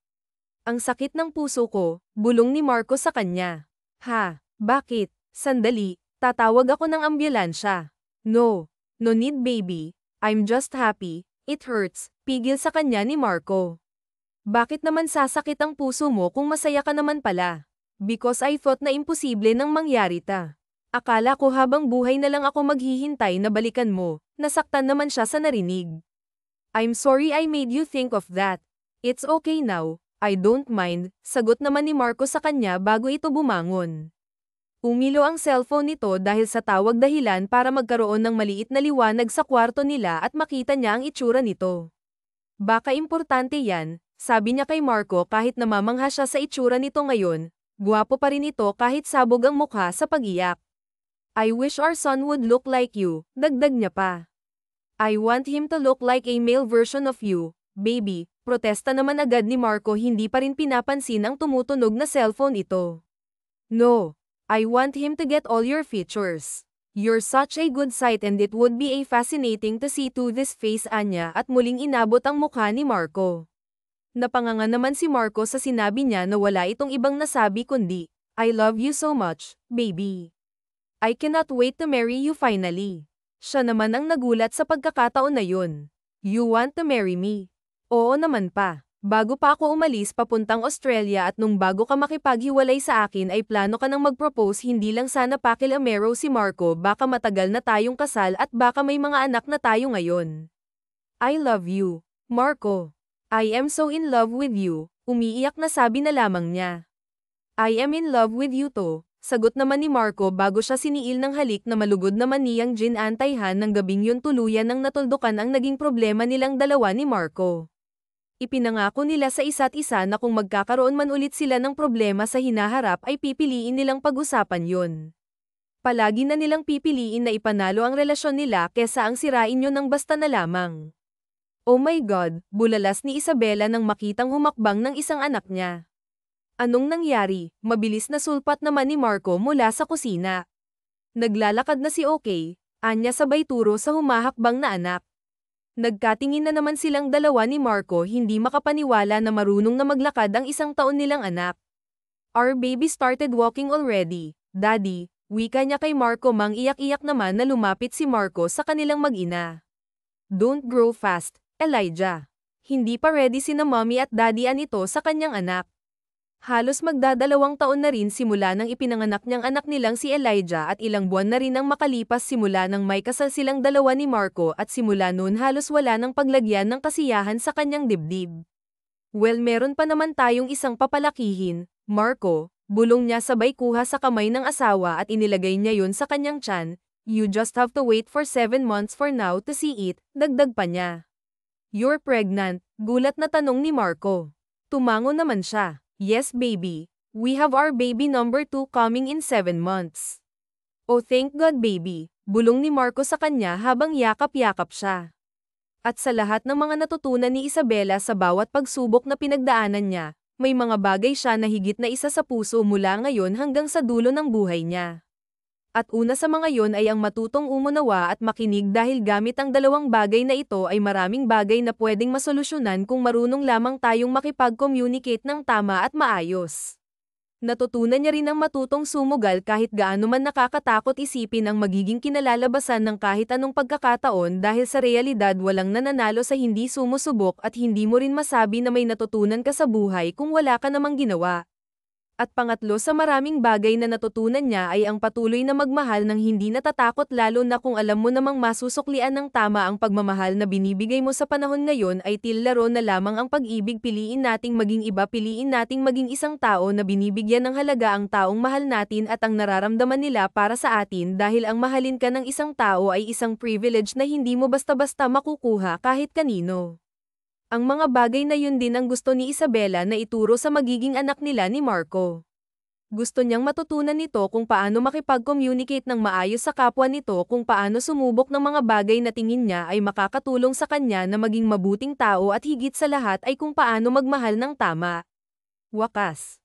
Ang sakit ng puso ko, bulong ni Marco sa kanya. Ha, bakit? Sandali, tatawag ako ng ambulansya. No, no need baby, I'm just happy, it hurts, pigil sa kanya ni Marco. Bakit naman sasakit ang puso mo kung masaya ka naman pala? Because I thought na imposible nang mangyari ta. Akala ko habang buhay na lang ako maghihintay na balikan mo, nasaktan naman siya sa narinig. I'm sorry I made you think of that. It's okay now, I don't mind, sagot naman ni Marco sa kanya bago ito bumangon. Umilo ang cellphone nito dahil sa tawag dahilan para magkaroon ng maliit na liwanag sa kwarto nila at makita niya ang itsura nito. Baka importante yan, sabi niya kay Marco kahit namamangha siya sa itsura nito ngayon, guwapo pa rin ito kahit sabog ang mukha sa pag-iyak. I wish our son would look like you, dagdag niya pa. I want him to look like a male version of you, baby, protesta naman agad ni Marco hindi pa rin pinapansin ang tumutunog na cellphone ito. No, I want him to get all your features. You're such a good sight and it would be a fascinating to see to this face Anya at muling inabot ang mukha ni Marco. Napanganga naman si Marco sa sinabi niya na wala itong ibang nasabi kundi, I love you so much, baby. I cannot wait to marry you finally. Siya naman ang nagulat sa pagkakataon na yun. You want to marry me? Oo naman pa. Bago pa ako umalis papuntang Australia at nung bago ka makipaghiwalay sa akin ay plano ka nang mag-propose hindi lang sana pakilamero si Marco baka matagal na tayong kasal at baka may mga anak na tayo ngayon. I love you, Marco. I am so in love with you, umiiyak na sabi na lamang niya. I am in love with you too. Sagot naman ni Marco bago siya siniil ng halik na malugod naman niyang ginantayhan ng gabing yun tuluyan ng natuldukan ang naging problema nilang dalawa ni Marco. Ipinangako nila sa isa't isa na kung magkakaroon man ulit sila ng problema sa hinaharap ay pipiliin nilang pag-usapan yun. Palagi na nilang pipiliin na ipanalo ang relasyon nila kesa ang sirain yun ng basta na lamang. Oh my God, bulalas ni Isabela nang makitang humakbang ng isang anak niya. Anong nangyari? Mabilis na sulpat naman ni Marco mula sa kusina. Naglalakad na si Okay, Anya sabay turo sa humahakbang na anak. Nagkatingin na naman silang dalawa ni Marco hindi makapaniwala na marunong na maglakad ang isang taon nilang anak. Our baby started walking already, Daddy, wika niya kay Marco mang iyak-iyak naman na lumapit si Marco sa kanilang mag-ina. Don't grow fast, Elijah. Hindi pa ready sina mommy at daddy nito sa kanyang anak. Halos magdadalawang taon na rin simula nang ipinanganak niyang anak nilang si Elijah at ilang buwan na rin ang makalipas simula nang may kasal silang dalawa ni Marco at simula noon halos wala nang paglagyan ng kasiyahan sa kanyang dibdib. Well meron pa naman tayong isang papalakihin, Marco, bulong niya sabay kuha sa kamay ng asawa at inilagay niya yun sa kanyang tiyan, you just have to wait for 7 months for now to see it, dagdag pa niya. You're pregnant, gulat na tanong ni Marco. Tumango naman siya. Yes baby, we have our baby number 2 coming in 7 months. Oh thank God baby, bulong ni Marco sa kanya habang yakap-yakap siya. At sa lahat ng mga natutunan ni Isabela sa bawat pagsubok na pinagdaanan niya, may mga bagay siya na higit na isa sa puso mula ngayon hanggang sa dulo ng buhay niya. At una sa mga yon ay ang matutong umunawa at makinig dahil gamit ang dalawang bagay na ito ay maraming bagay na pwedeng masolusyonan kung marunong lamang tayong makipag-communicate ng tama at maayos. Natutunan niya rin ang matutong sumugal kahit gaano man nakakatakot isipin ang magiging kinalalabasan ng kahit anong pagkakataon dahil sa realidad walang nananalo sa hindi sumusubok at hindi mo rin masabi na may natutunan ka sa buhay kung wala ka namang ginawa. At pangatlo sa maraming bagay na natutunan niya ay ang patuloy na magmahal ng hindi natatakot lalo na kung alam mo namang masusuklian ng tama ang pagmamahal na binibigay mo sa panahon ngayon ay laro na lamang ang pag-ibig piliin nating maging iba piliin nating maging isang tao na binibigyan ng halaga ang taong mahal natin at ang nararamdaman nila para sa atin dahil ang mahalin ka ng isang tao ay isang privilege na hindi mo basta-basta makukuha kahit kanino. Ang mga bagay na yun din ang gusto ni Isabela na ituro sa magiging anak nila ni Marco. Gusto niyang matutunan nito kung paano makipag-communicate ng maayos sa kapwa nito kung paano sumubok ng mga bagay na tingin niya ay makakatulong sa kanya na maging mabuting tao at higit sa lahat ay kung paano magmahal ng tama. Wakas.